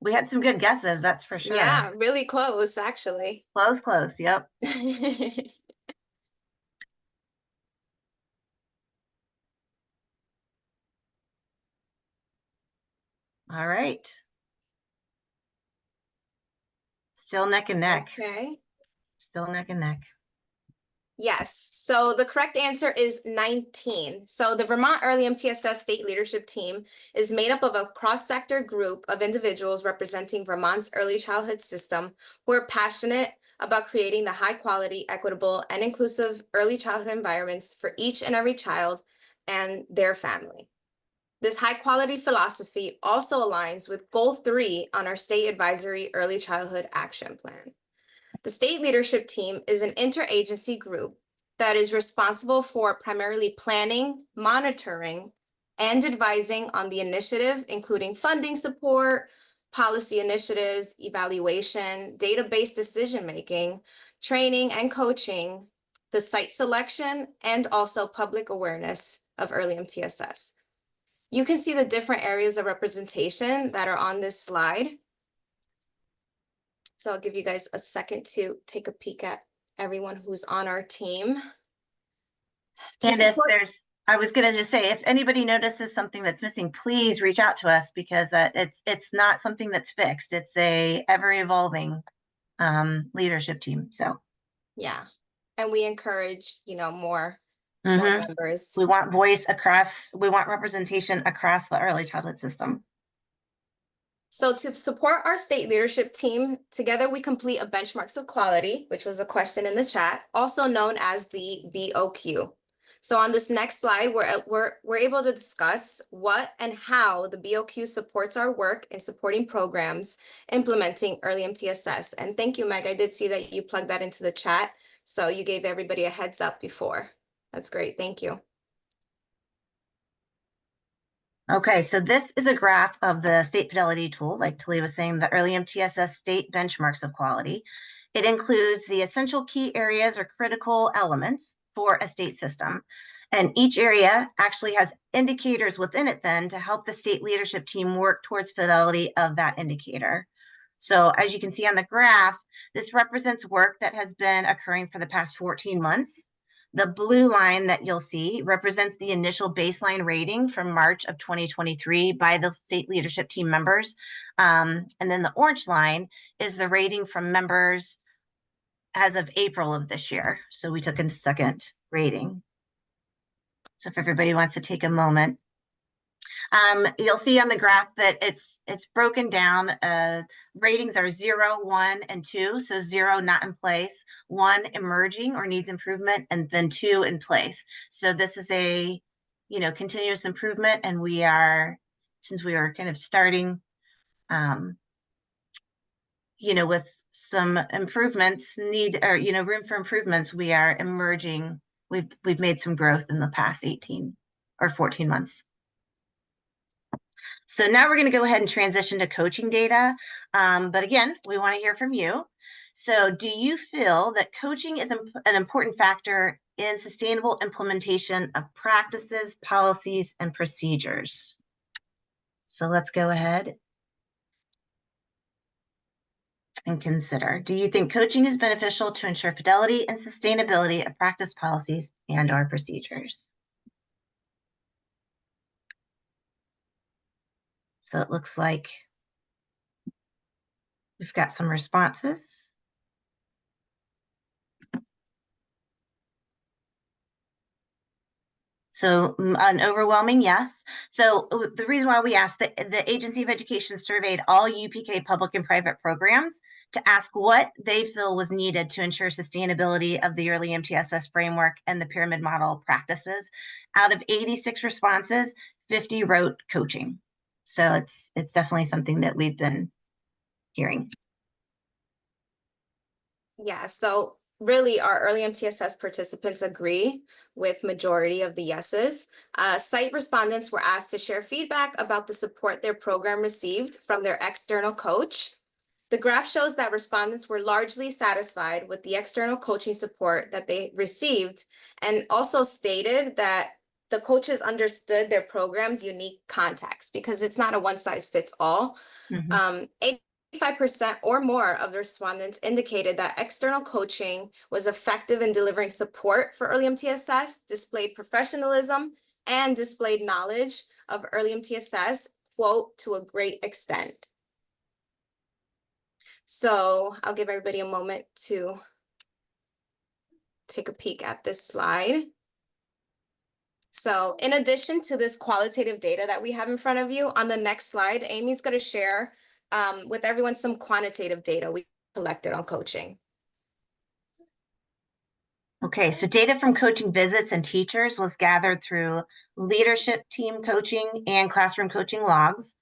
We had some good guesses, that's for sure. Yeah, really close, actually. Close, yep. All right. Still neck and neck. Okay. Still neck and neck. Yes, so the correct answer is 19. So the Vermont Early MTSS State Leadership Team is made up of a cross-sector group of individuals representing Vermont's early childhood system who are passionate about creating the high-quality, equitable, and inclusive early childhood environments for each and every child and their family. This high-quality philosophy also aligns with Goal 3 on our State Advisory Early Childhood Action Plan. The State Leadership Team is an interagency group that is responsible for primarily planning, monitoring, and advising on the initiative, including funding support, policy initiatives, evaluation, database decision-making, training and coaching, the site selection, and also public awareness of early MTSS. You can see the different areas of representation that are on this slide. So I'll give you guys a second to take a peek at everyone who's on our team. And if there's, I was gonna just say, if anybody notices something that's missing, please reach out to us, because it's not something that's fixed. It's a ever evolving leadership team. So Yeah, and we encourage, more mhm. members. We want voice across, we want representation across the early childhood system. So to support our state leadership team, together we complete a benchmarks of quality, which was a question in the chat, also known as the BOQ. So on this next slide, we're able to discuss what and how the BOQ supports our work in supporting programs implementing early MTSS. And thank you, Meg. I did see that you plugged that into the chat. So you gave everybody a heads up before. That's great. Thank you. Okay, so this is a graph of the state fidelity tool, like Talia was saying, the early MTSS state benchmarks of quality. It includes the essential key areas or critical elements for a state system. And each area actually has indicators within it then to help the state leadership team work towards fidelity of that indicator. So as you can see on the graph, this represents work that has been occurring for the past 14 months. The blue line that you'll see represents the initial baseline rating from March of 2023 by the state leadership team members. And then the orange line is the rating from members as of April of this year. So we took a second rating. So if everybody wants to take a moment. You'll see on the graph that it's broken down. Ratings are 0, 1, and 2. So 0 not in place, 1 emerging or needs improvement, and then 2 in place. So this is a continuous improvement, and we are, since we are kind of starting with some improvements room for improvements, we are emerging. We've made some growth in the past 18 or 14 months. So now we're going to go ahead and transition to coaching data. But again, we want to hear from you. So do you feel that coaching is an important factor in sustainable implementation of practices, policies, and procedures? So let's go ahead and consider. Do you think coaching is beneficial to ensure fidelity and sustainability of practice, policies, and/or procedures? So it looks like we've got some responses. So an overwhelming yes. So the reason why we asked, the Agency of Education surveyed all UPK public and private programs to ask what they feel was needed to ensure sustainability of the early MTSS framework and the pyramid model practices. Out of 86 responses, 50 wrote coaching. So it's definitely something that we've been hearing. Yeah, so really our early MTSS participants agree with majority of the yeses. Site respondents were asked to share feedback about the support their program received from their external coach. The graph shows that respondents were largely satisfied with the external coaching support that they received, and also stated that the coaches understood their program's unique context because it's not a one size fits all. Mhm. 85% or more of the respondents indicated that external coaching was effective in delivering support for early MTSS, displayed professionalism, and displayed knowledge of early MTSS, quote, to a great extent. So I'll give everybody a moment to take a peek at this slide. So in addition to this qualitative data that we have in front of you, on the next slide, Amy's going to share with everyone some quantitative data we collected on coaching. Okay, so data from coaching visits and teachers was gathered through leadership team coaching and classroom coaching logs.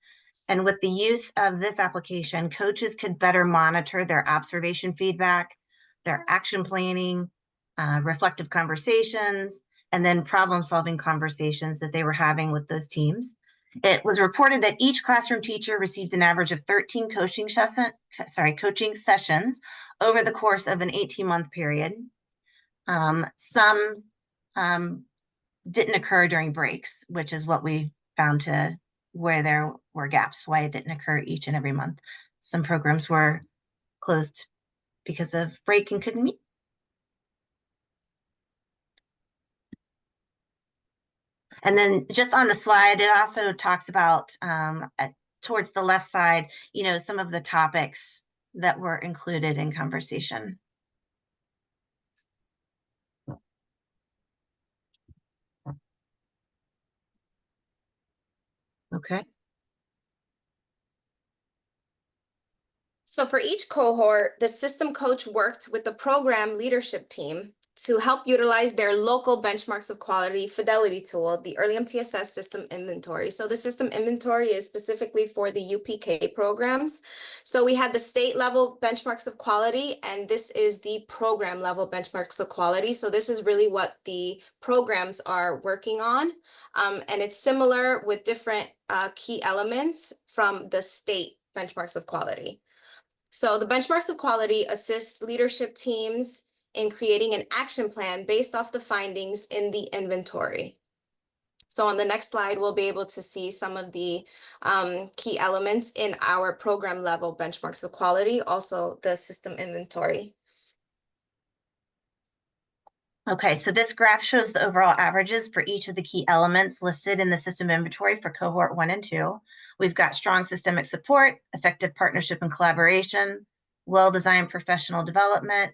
And with the use of this application, coaches could better monitor their observation feedback, their action planning, reflective conversations, and then problem-solving conversations that they were having with those teams. It was reported that each classroom teacher received an average of 13 coaching sessions over the course of an 18-month period. Some didn't occur during breaks, which is what we found to where there were gaps, why it didn't occur each and every month. Some programs were closed because of break and couldn't meet. And then just on the slide, it also talks about towards the left side, you know, some of the topics that were included in conversation. Okay. So for each cohort, the system coach worked with the program leadership team to help utilize their local benchmarks of quality fidelity tool, the Early MTSS System Inventory. So the system inventory is specifically for the UPK programs. So we had the state level benchmarks of quality, and this is the program level benchmarks of quality. So this is really what the programs are working on. And it's similar with different key elements from the state benchmarks of quality. So the benchmarks of quality assists leadership teams in creating an action plan based off the findings in the inventory. So on the next slide, we'll be able to see some of the key elements in our program level benchmarks of quality, also the system inventory. Okay, so this graph shows the overall averages for each of the key elements listed in the system inventory for cohort 1 and 2. We've got strong systemic support, effective partnership and collaboration, well-designed professional development,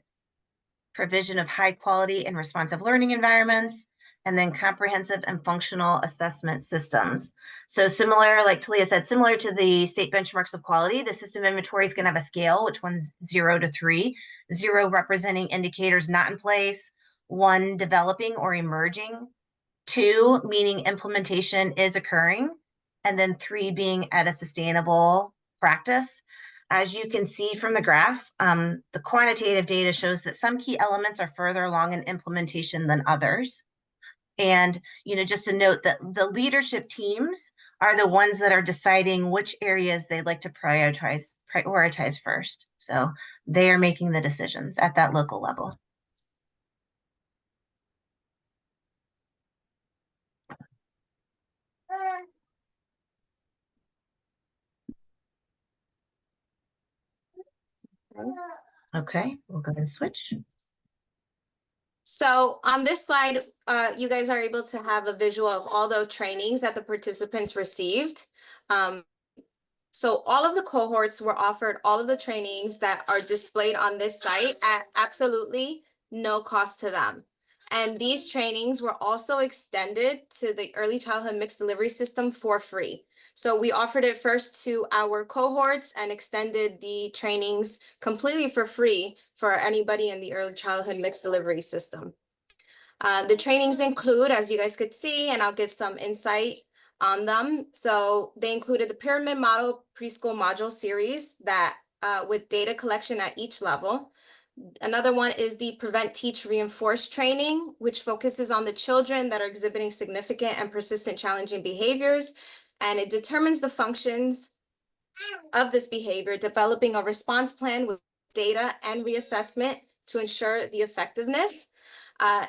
provision of high quality and responsive learning environments, and then comprehensive and functional assessment systems. So similar, like Talia said, similar to the state benchmarks of quality, the system inventory is going to have a scale, which one's 0 to 3, 0 representing indicators not in place, 1 developing or emerging, 2 meaning implementation is occurring, and then 3 being at a sustainable practice. As you can see from the graph, the quantitative data shows that some key elements are further along in implementation than others. And, you know, just to note that the leadership teams are the ones that are deciding which areas they'd like to prioritize first. So they are making the decisions at that local level. Okay, we'll go ahead and switch. So on this slide, you guys are able to have a visual of all the trainings that the participants received. So all of the cohorts were offered all of the trainings that are displayed on this site at absolutely no cost to them. And these trainings were also extended to the early childhood mixed delivery system for free. So we offered it first to our cohorts and extended the trainings completely for free for anybody in the early childhood mixed delivery system. The trainings include, as you guys could see, and I'll give some insight on them. So they included the pyramid model preschool module series that with data collection at each level. Another one is the Prevent, Teach, Reinforce training, which focuses on the children that are exhibiting significant and persistent challenging behaviors. And it determines the functions of this behavior, developing a response plan with data and reassessment to ensure the effectiveness.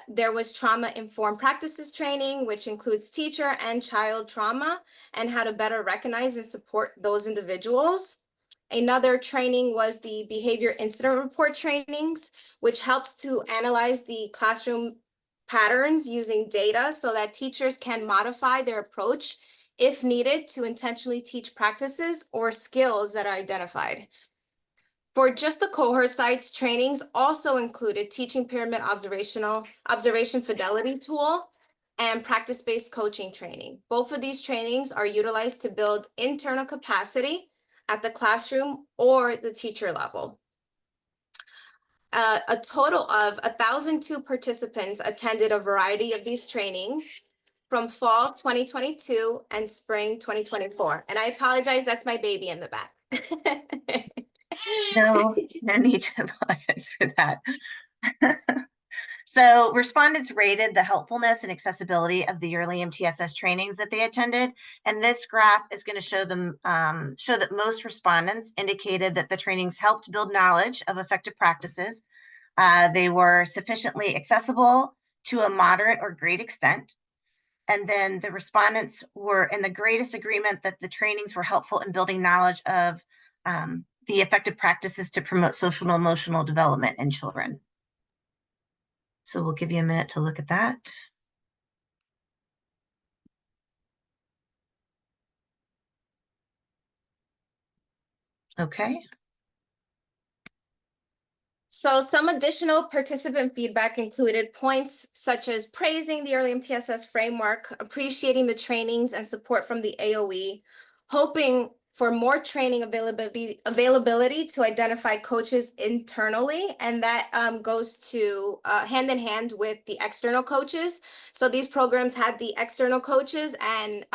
There was trauma-informed practices training, which includes teacher and child trauma and how to better recognize and support those individuals. Another training was the behavior incident report trainings, which helps to analyze the classroom patterns using data so that teachers can modify their approach if needed to intentionally teach practices or skills that are identified. For just the cohort sites, trainings also included teaching pyramid observation fidelity tool and practice-based coaching training. Both of these trainings are utilized to build internal capacity at the classroom or the teacher level. A total of 1,002 participants attended a variety of these trainings from fall 2022 and spring 2024. And I apologize, that's my baby in the back. No need to apologize for that. So respondents rated the helpfulness and accessibility of the early MTSS trainings that they attended. And this graph is going to show them, show that most respondents indicated that the trainings helped build knowledge of effective practices. They were sufficiently accessible to a moderate or great extent. And then the respondents were in the greatest agreement that the trainings were helpful in building knowledge of the effective practices to promote social and emotional development in children. So we'll give you a minute to look at that. Okay. So some additional participant feedback included points such as praising the early MTSS framework, appreciating the trainings and support from the AOE, hoping for more training availability to identify coaches internally, and that goes to hand in hand with the external coaches. So these programs had the external coaches, and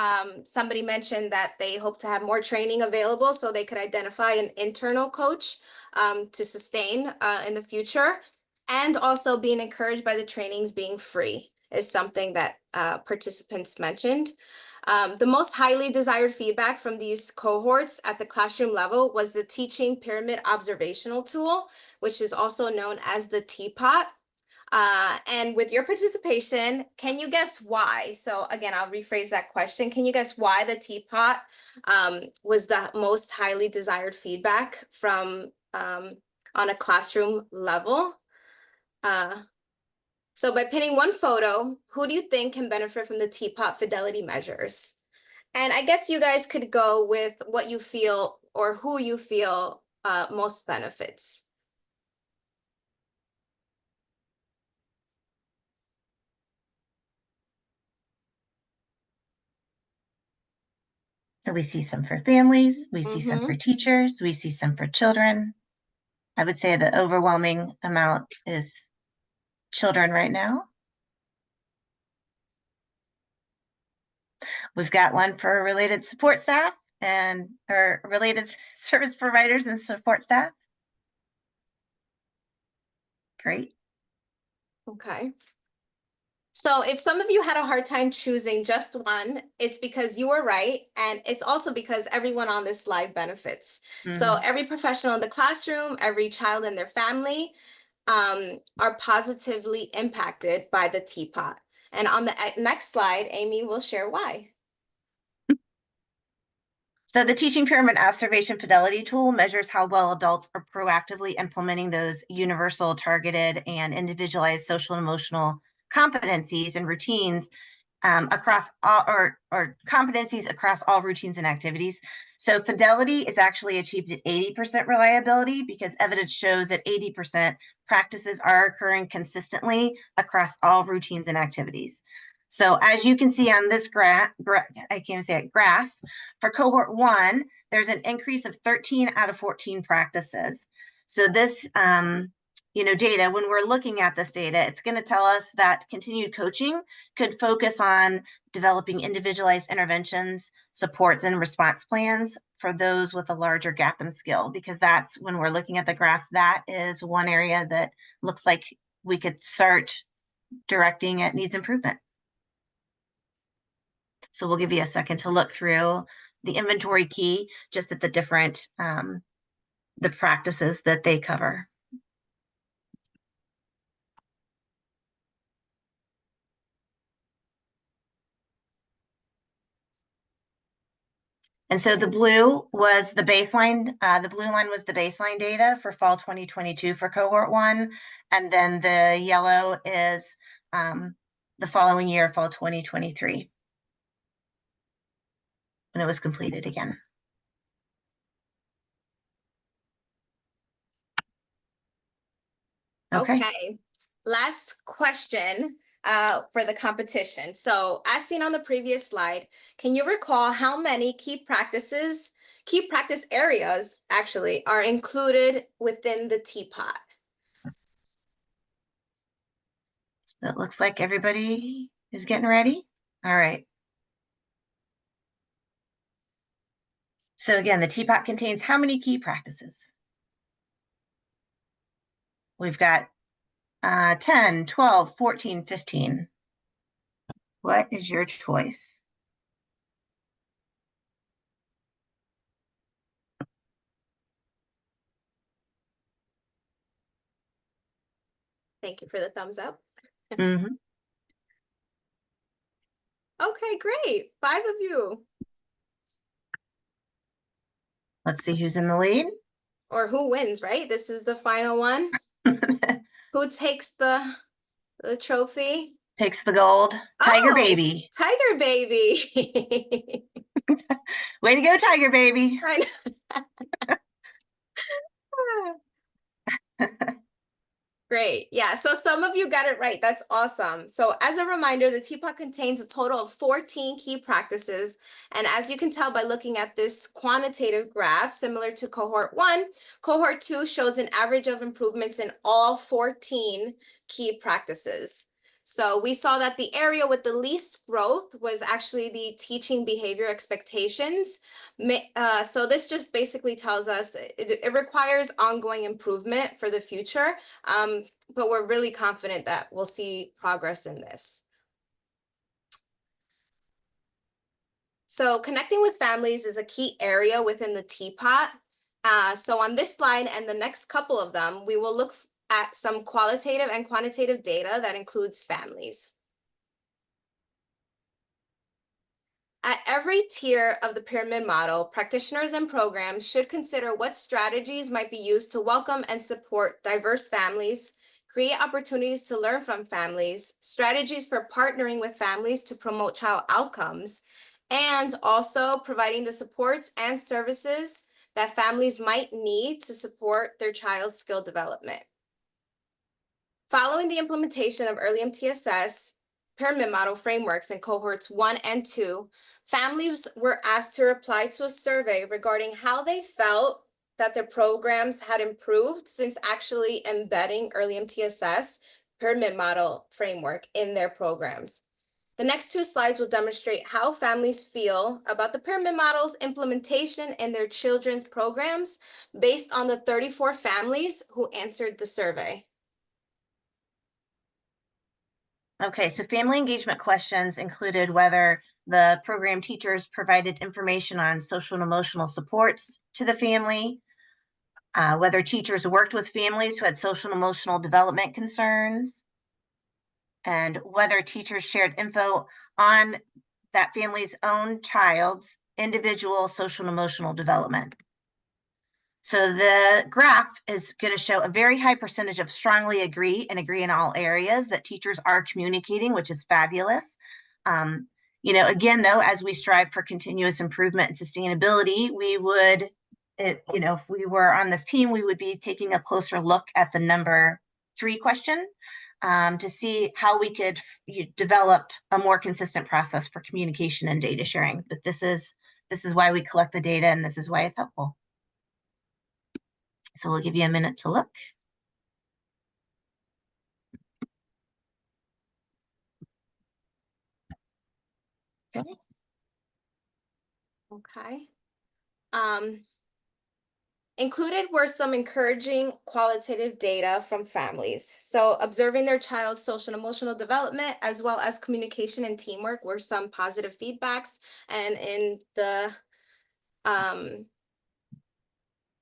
somebody mentioned that they hope to have more training available so they could identify an internal coach to sustain in the future, and also being encouraged by the trainings being free is something that participants mentioned. The most highly desired feedback from these cohorts at the classroom level was the Teaching Pyramid Observational Tool, which is also known as the TPOT. And with your participation, can you guess why? So again, I'll rephrase that question. Can you guess why the TPOT was the most highly desired feedback from on a classroom level? So by pinning one photo, who do you think can benefit from the TPOT fidelity measures? And I guess you guys could go with what you feel or who you feel most benefits. So we see some for families, we see some for teachers, we see some for children. I would say the overwhelming amount is children right now. We've got one for related support staff and or related service providers and support staff. Great. Okay. So if some of you had a hard time choosing just one, it's because you were right. And it's also because everyone on this slide benefits. So every professional in the classroom, every child and their family are positively impacted by the TPOT. And on the next slide, Amy will share why. So the Teaching Pyramid Observation Fidelity Tool measures how well adults are proactively implementing those universal, targeted, and individualized social and emotional competencies and routines across all or competencies across all routines and activities. So fidelity is actually achieved at 80% reliability because evidence shows that 80% practices are occurring consistently across all routines and activities. So as you can see on this graph for cohort 1, there's an increase of 13 out of 14 practices. So this data, when we're looking at this data, it's going to tell us that continued coaching could focus on developing individualized interventions, supports, and response plans for those with a larger gap in skill, because that's when we're looking at the graph, that is one area that looks like we could start directing at needs improvement. So we'll give you a second to look through the inventory key, just at the different, the practices that they cover. And so the blue was the baseline, the blue line was the baseline data for fall 2022 for cohort 1. And then the yellow is the following year, fall 2023. When it was completed again. Okay, last question for the competition. So as seen on the previous slide, can you recall how many key practice areas actually are included within the teapot? So it looks like everybody is getting ready. All right. So again, the teapot contains how many key practices? We've got 10, 12, 14, 15. What is your choice? Thank you for the thumbs up. Mhm. Okay, great. 5 of you. Let's see who's in the lead. Or who wins, right? This is the final one. Who takes the trophy? Takes the gold. Tiger Oh, Baby. Tiger Baby. Way to go, Tiger Baby. I know. Great. Yeah. So some of you got it right. That's awesome. So as a reminder, the teapot contains a total of 14 key practices. And as you can tell by looking at this quantitative graph, similar to cohort 1, cohort 2 shows an average of improvements in all 14 key practices. So we saw that the area with the least growth was actually the teaching behavior expectations. So this just basically tells us it requires ongoing improvement for the future, but we're really confident that we'll see progress in this. So connecting with families is a key area within the teapot. So on this slide and the next couple of them, we will look at some qualitative and quantitative data that includes families. At every tier of the pyramid model, practitioners and programs should consider what strategies might be used to welcome and support diverse families, create opportunities to learn from families, strategies for partnering with families to promote child outcomes, and also providing the supports and services that families might need to support their child's skill development. Following the implementation of early MTSS pyramid model frameworks in cohorts 1 and 2, families were asked to reply to a survey regarding how they felt that their programs had improved since actually embedding early MTSS pyramid model framework in their programs. The next 2 slides will demonstrate how families feel about the pyramid model's implementation in their children's programs based on the 34 families who answered the survey. Okay, so family engagement questions included whether the program teachers provided information on social and emotional supports to the family, whether teachers worked with families who had social and emotional development concerns, and whether teachers shared info on that family's own child's individual social and emotional development. So the graph is going to show a very high percentage of strongly agree and agree in all areas that teachers are communicating, which is fabulous. You know, again, though, as we strive for continuous improvement and sustainability, we would, you know, if we were on this team, we would be taking a closer look at the number 3 question to see how we could develop a more consistent process for communication and data sharing. But this is why we collect the data, and this is why it's helpful. So we'll give you a minute to look. Okay. Okay. Included were some encouraging qualitative data from families. So observing their child's social and emotional development, as well as communication and teamwork, were some positive feedbacks. And in the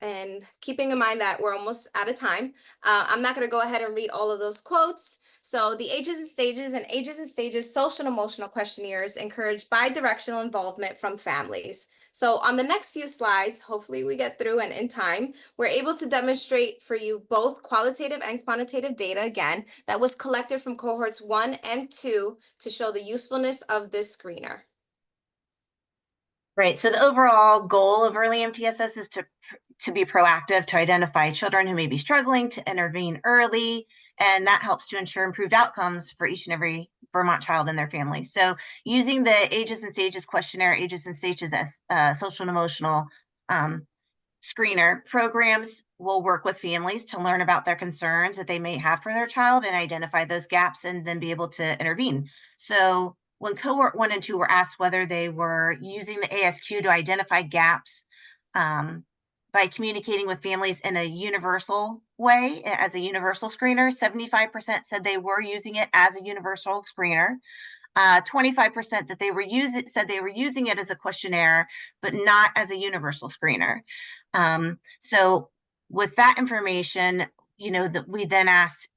and keeping in mind that we're almost out of time, I'm not going to go ahead and read all of those quotes. So the Ages and Stages social and emotional questionnaires encourage bi-directional involvement from families. So on the next few slides, hopefully we get through and in time, we're able to demonstrate for you both qualitative and quantitative data again that was collected from cohorts 1 and 2 to show the usefulness of this screener. Right. So the overall goal of early MTSS is to be proactive, to identify children who may be struggling, to intervene early, and that helps to ensure improved outcomes for each and every Vermont child and their family. So using the Ages and Stages questionnaire, Ages and Stages as social and emotional screener programs will work with families to learn about their concerns that they may have for their child and identify those gaps and then be able to intervene. So when cohort 1 and 2 were asked whether they were using the ASQ to identify gaps by communicating with families in a universal way, as a universal screener, 75% said they were using it as a universal screener. 25% that they were said they were using it as a questionnaire, but not as a universal screener. So with that information, that we then asked,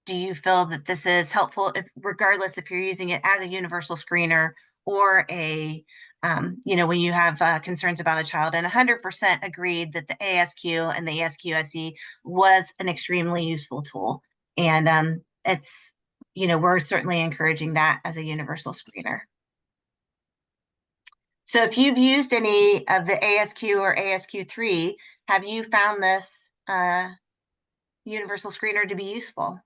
do you feel that this is helpful, regardless if you're using it as a universal screener or when you have concerns about a child? And 100% agreed that the ASQ and the ASQ-SE was an extremely useful tool. And it's, we're certainly encouraging that as a universal screener. So if you've used any of the ASQ or ASQ3, have you found this universal screener to be useful?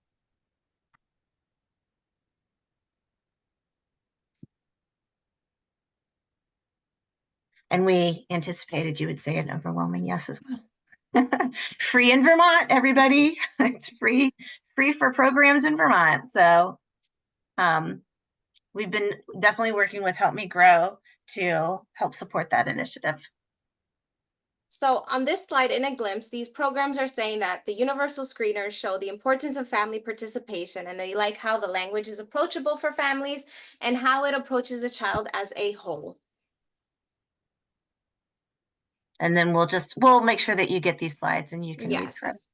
And we anticipated you would say an overwhelming yes as well. Free in Vermont, everybody. It's free for programs in Vermont. So we've been definitely working with Help Me Grow to help support that initiative. So on this slide, in a glimpse, these programs are saying that the universal screeners show the importance of family participation, and they like how the language is approachable for families and how it approaches the child as a whole. And then we'll make sure that you get these slides and you can read through. Yes.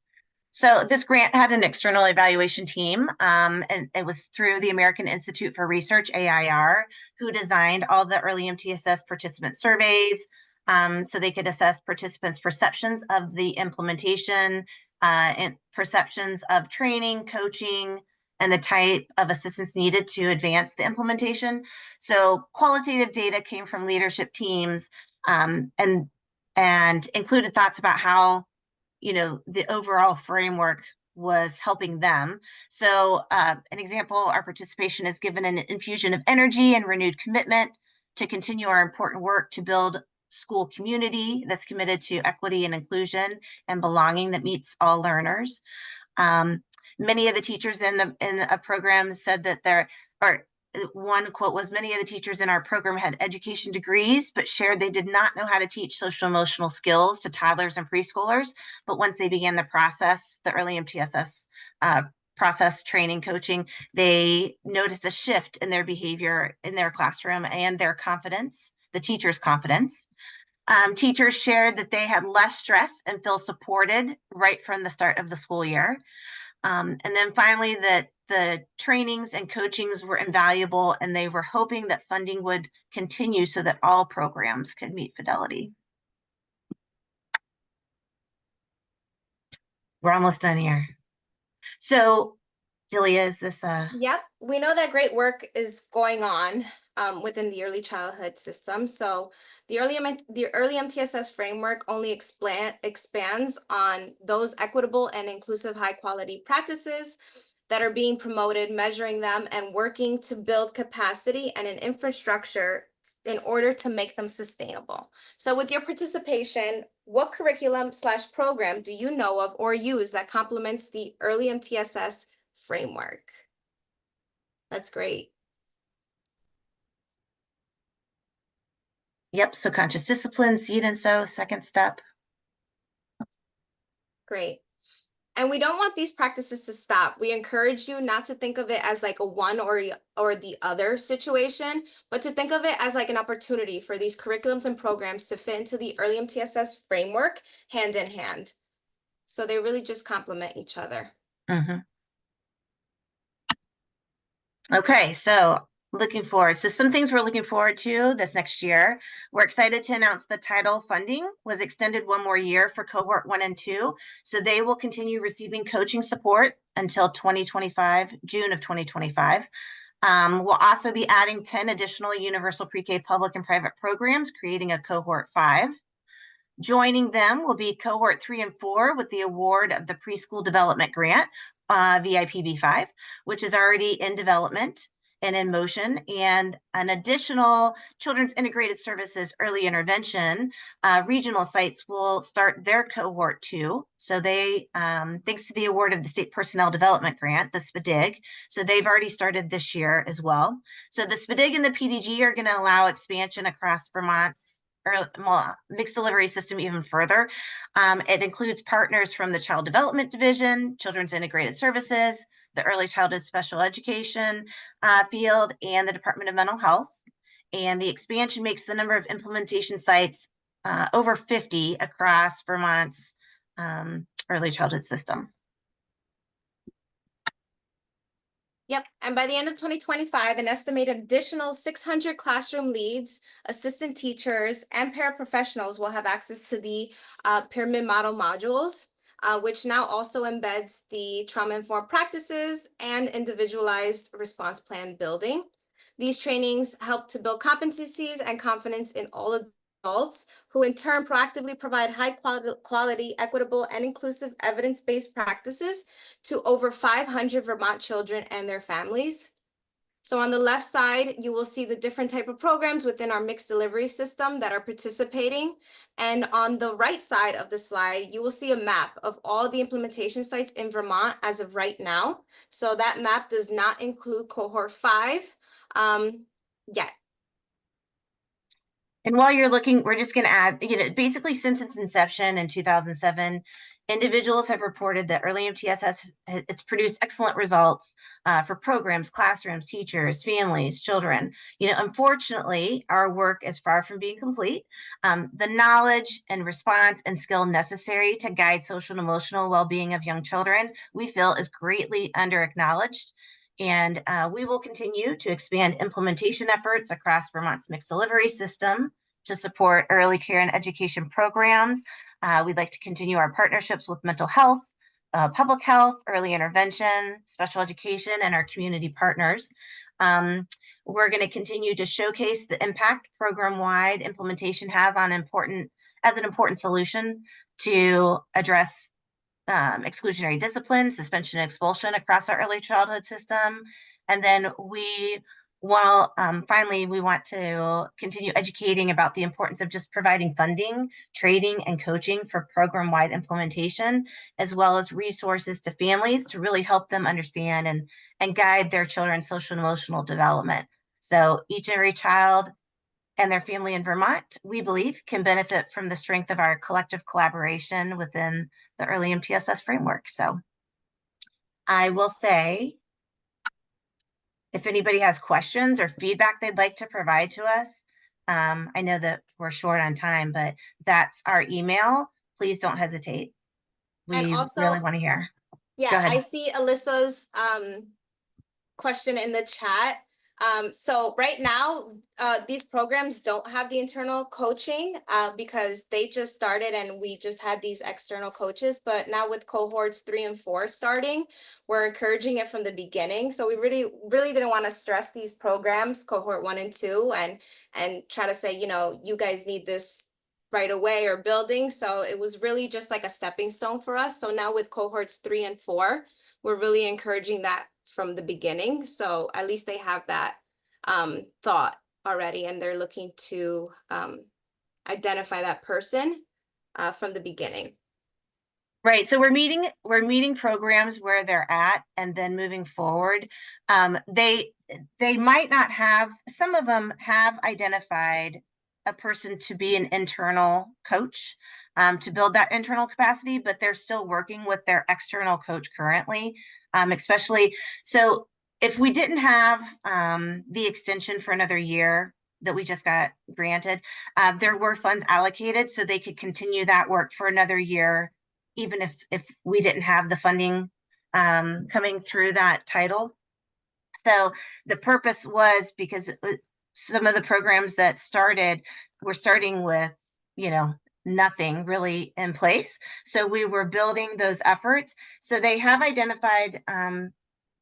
So this grant had an external evaluation team, and it was through the American Institute for Research, AIR, who designed all the early MTSS participant surveys, so they could assess participants' perceptions of the implementation, and perceptions of training, coaching, and the type of assistance needed to advance the implementation. So qualitative data came from leadership teams, and included thoughts about how the overall framework was helping them. So an example, our participation has given an infusion of energy and renewed commitment to continue our important work to build school community that's committed to equity and inclusion and belonging that meets all learners. Many of the teachers in a program said that one quote was, many of the teachers in our program had education degrees, but shared they did not know how to teach social emotional skills to toddlers and preschoolers. But once they began the process, the early MTSS process, training, coaching, they noticed a shift in their behavior in their classroom and their confidence, the teacher's confidence. Teachers shared that they had less stress and feel supported right from the start of the school year. And then finally, that the trainings and coachings were invaluable, and they were hoping that funding would continue so that all programs could meet fidelity. We're almost done here. So, Delia, is this Yep, we know that great work is going on within the early childhood system. So the early MTSS framework only expands on those equitable and inclusive high quality practices that are being promoted, measuring them, and working to build capacity and an infrastructure in order to make them sustainable. So with your participation, what curriculum/program do you know of or use that complements the early MTSS framework? That's great. Yep, so conscious discipline, seed and sow, second step. Great. And we don't want these practices to stop. We encourage you not to think of it as like a one or the other situation, but to think of it as like an opportunity for these curriculums and programs to fit into the early MTSS framework hand in hand. So they really just complement each other. Mhm. Okay, so looking forward. So some things we're looking forward to this next year. We're excited to announce the title funding was extended one more year for cohort 1 and 2. So they will continue receiving coaching support until 2025, June of 2025. We'll also be adding 10 additional universal pre-K public and private programs, creating a cohort 5. Joining them will be cohort 3 and 4 with the award of the preschool development grant, VIPB5, which is already in development and in motion, and an additional Children's Integrated Services Early Intervention regional sites will start their cohort 2. So they, thanks to the award of the State Personnel Development Grant, the SPDIG, so they've already started this year as well. So the SPDIG and the PDG are going to allow expansion across Vermont's mixed delivery system even further. It includes partners from the Child Development Division, Children's Integrated Services, the Early Childhood Special Education field, and the Department of Mental Health. And the expansion makes the number of implementation sites over 50 across Vermont's early childhood system. Yep, and by the end of 2025, an estimated additional 600 classroom leads, assistant teachers, and paraprofessionals will have access to the pyramid model modules, which now also embeds the trauma-informed practices and individualized response plan building. These trainings help to build competencies and confidence in all adults, who in turn proactively provide high quality, equitable, and inclusive evidence-based practices to over 500 Vermont children and their families. So on the left side, you will see the different type of programs within our mixed delivery system that are participating. And on the right side of the slide, you will see a map of all the implementation sites in Vermont as of right now. So that map does not include cohort 5 yet. And while you're looking, we're just going to add, basically since its inception in 2007, individuals have reported that early MTSS it's produced excellent results for programs, classrooms, teachers, families, children. Unfortunately, our work is far from being complete. The knowledge and response and skill necessary to guide social and emotional well-being of young children, we feel, is greatly under-acknowledged. And we will continue to expand implementation efforts across Vermont's mixed delivery system to support early care and education programs. We'd like to continue our partnerships with mental health, public health, early intervention, special education, and our community partners. We're going to continue to showcase the impact program-wide implementation has on an important solution to address exclusionary discipline, suspension, and expulsion across our early childhood system. And then finally, we want to continue educating about the importance of just providing funding, training, and coaching for program-wide implementation, as well as resources to families to really help them understand and guide their children's social and emotional development. So each and every child and their family in Vermont, we believe, can benefit from the strength of our collective collaboration within the early MTSS framework. So I will say, if anybody has questions or feedback they'd like to provide to us, I know that we're short on time, but that's our email. Please don't hesitate. We And also, really want to hear. Yeah, Go ahead. I see Alyssa's question in the chat. So right now, these programs don't have the internal coaching because they just started and we just had these external coaches. But now with cohorts 3 and 4 starting, we're encouraging it from the beginning. So we really didn't want to stress these programs, cohort 1 and 2, and try to say, you guys need this right away or building. So it was really just like a stepping stone for us. So now with cohorts 3 and 4, we're really encouraging that from the beginning. So at least they have that thought already, and they're looking to identify that person from the beginning. Right. So we're meeting programs where they're at, and then moving forward. They might not have, some of them have identified a person to be an internal coach to build that internal capacity, but they're still working with their external coach currently, especially. So if we didn't have the extension for another year that we just got granted, there were funds allocated so they could continue that work for another year, even if we didn't have the funding coming through that title. So the purpose was because some of the programs that started were starting with, nothing really in place. So we were building those efforts. So they have identified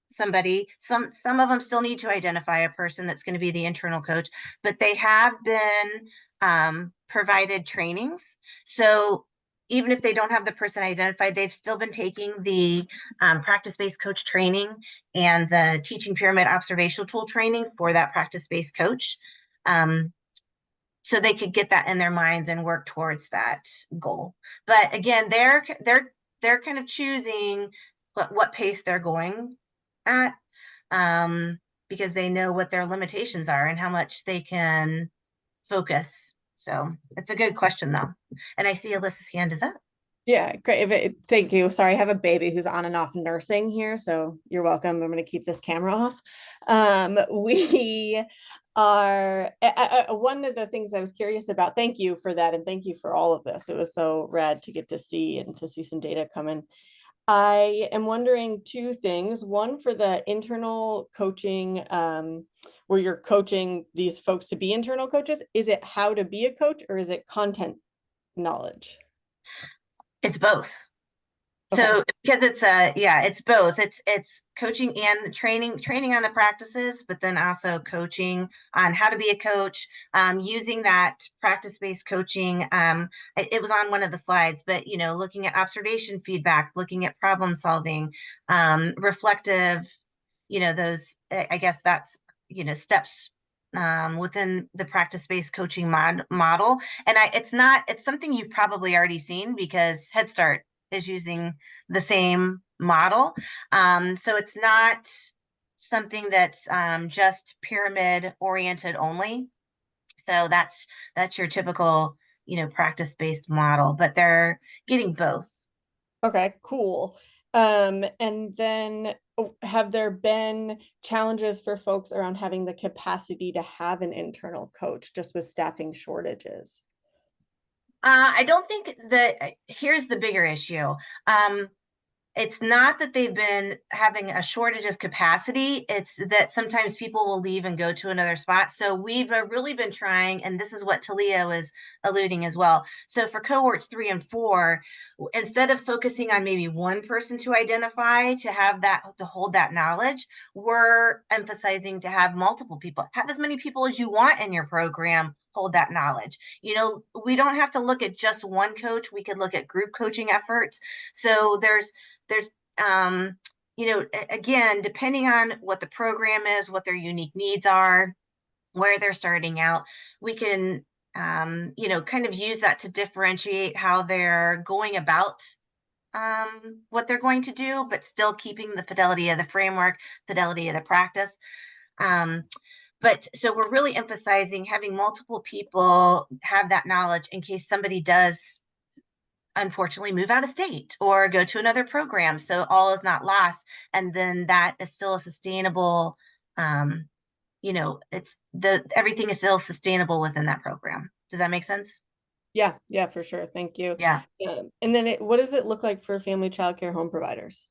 somebody. Some of them still need to identify a person that's going to be the internal coach, but they have been provided trainings. So even if they don't have the person identified, they've still been taking the practice-based coach training and the teaching pyramid observational tool training for that practice-based coach. So they could get that in their minds and work towards that goal. But again, they're kind of choosing what pace they're going at, because they know what their limitations are and how much they can focus. So it's a good question though. And I see Alyssa's hand is up. Yeah, great. Thank you. Sorry, I have a baby who's on and off nursing here, so you're welcome. I'm going to keep this camera off. We are one of the things I was curious about. Thank you for that, and thank you for all of this. It was so rad to get to see and to see some data come in. I am wondering two things. One, for the internal coaching, where you're coaching these folks to be internal coaches, is it how to be a coach or is it content knowledge? It's both. Okay. So because it's both. It's coaching and the training on the practices, but then also coaching on how to be a coach, using that practice-based coaching. It was on one of the slides, but looking at observation feedback, looking at problem solving, reflective, those, I guess that's, steps within the practice-based coaching model. And it's something you've probably already seen because Head Start is using the same model. So it's not something that's just pyramid oriented only. So that's your typical, practice-based model, but they're getting both. Okay, cool. And then have there been challenges for folks around having the capacity to have an internal coach just with staffing shortages? I don't think that here's the bigger issue. It's not that they've been having a shortage of capacity. It's that sometimes people will leave and go to another spot. So we've really been trying, and this is what Talia was alluding as well. So for cohorts 3 and 4, instead of focusing on maybe one person to identify, to hold that knowledge, we're emphasizing to have multiple people, have as many people as you want in your program hold that knowledge. We don't have to look at just one coach. We could look at group coaching efforts. So there's again, depending on what the program is, what their unique needs are, where they're starting out, we can, kind of use that to differentiate how they're going about what they're going to do, but still keeping the fidelity of the framework, fidelity of the practice. But so we're really emphasizing having multiple people have that knowledge in case somebody does unfortunately move out of state or go to another program. So all is not lost. And then that is still a sustainable, everything is still sustainable within that program. Does that make sense? Yeah, for sure. Thank you. Yeah. And then what does it look like for family childcare home providers?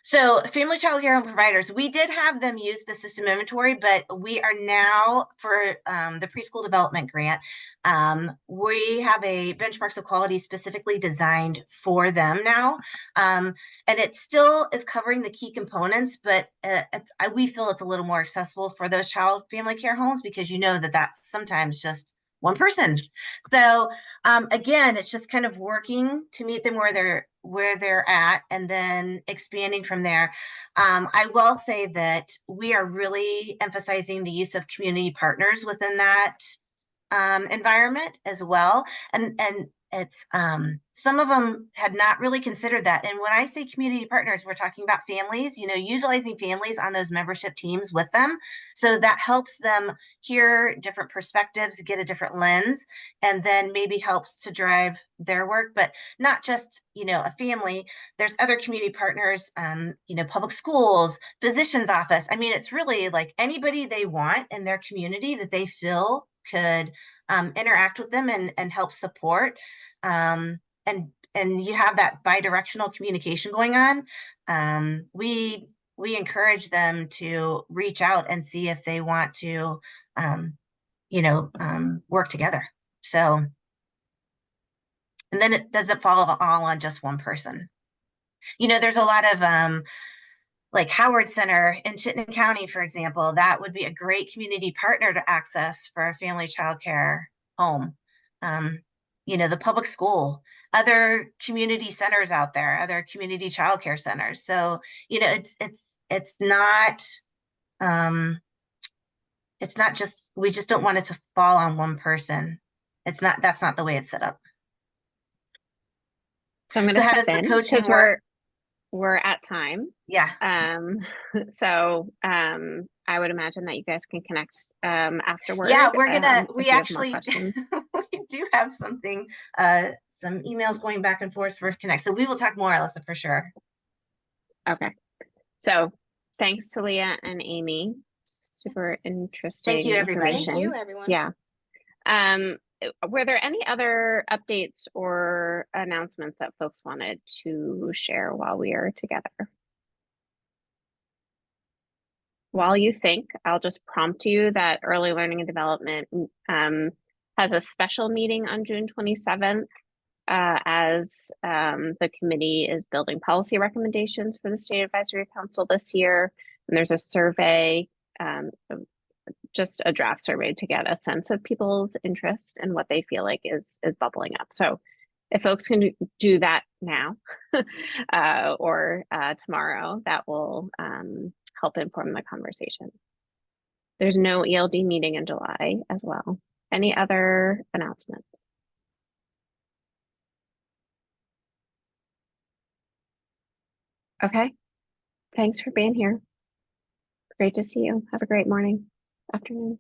So family child care home providers, we did have them use the system inventory, but we are now for the preschool development grant. We have a benchmarks of quality specifically designed for them now. And it still is covering the key components, but we feel it's a little more accessible for those child family care homes because that's sometimes just one person. So again, it's just kind of working to meet them where they're at and then expanding from there. I will say that we are really emphasizing the use of community partners within that environment as well. And some of them had not really considered that. And when I say community partners, we're talking about families, utilizing families on those membership teams with them. So that helps them hear different perspectives, get a different lens, and then maybe helps to drive their work, but not just, a family. There's other community partners, public schools, physician's office. I mean, it's really like anybody they want in their community that they feel could interact with them and help support. And you have that bi-directional communication going on. We encourage them to reach out and see if they want to, work together. So, and then it doesn't fall all on just one person. There's a lot of like Howard Center in Chittenden County, for example, that would be a great community partner to access for a family childcare home. The public school, other community centers out there, other community childcare centers. So, it's not just, we just don't want it to fall on one person. That's not the way it's set up. So I'm going to how does step the in coaching because work? we're at time. Yeah. So I would imagine that you guys can connect afterward. Yeah, we're if gonna, you we have more actually, questions. we do have something, some emails going back and forth for Connect. So we will talk more, Alyssa, for sure. Okay. So thanks to Leah and Amy. Super interesting. Thank you, everybody. Thank information. you, everyone. Yeah. Were there any other updates or announcements that folks wanted to share while we are together? While you think, I'll just prompt you that Early Learning and Development has a special meeting on June 27th as the committee is building policy recommendations for the State Advisory Council this year. And there's a survey, just a draft survey to get a sense of people's interest and what they feel like is bubbling up. So if folks can do that now or tomorrow, that will help inform the conversation. There's no ELD meeting in July as well. Any other announcements? Okay. Thanks for being here. Great to see you. Have a great morning, afternoon.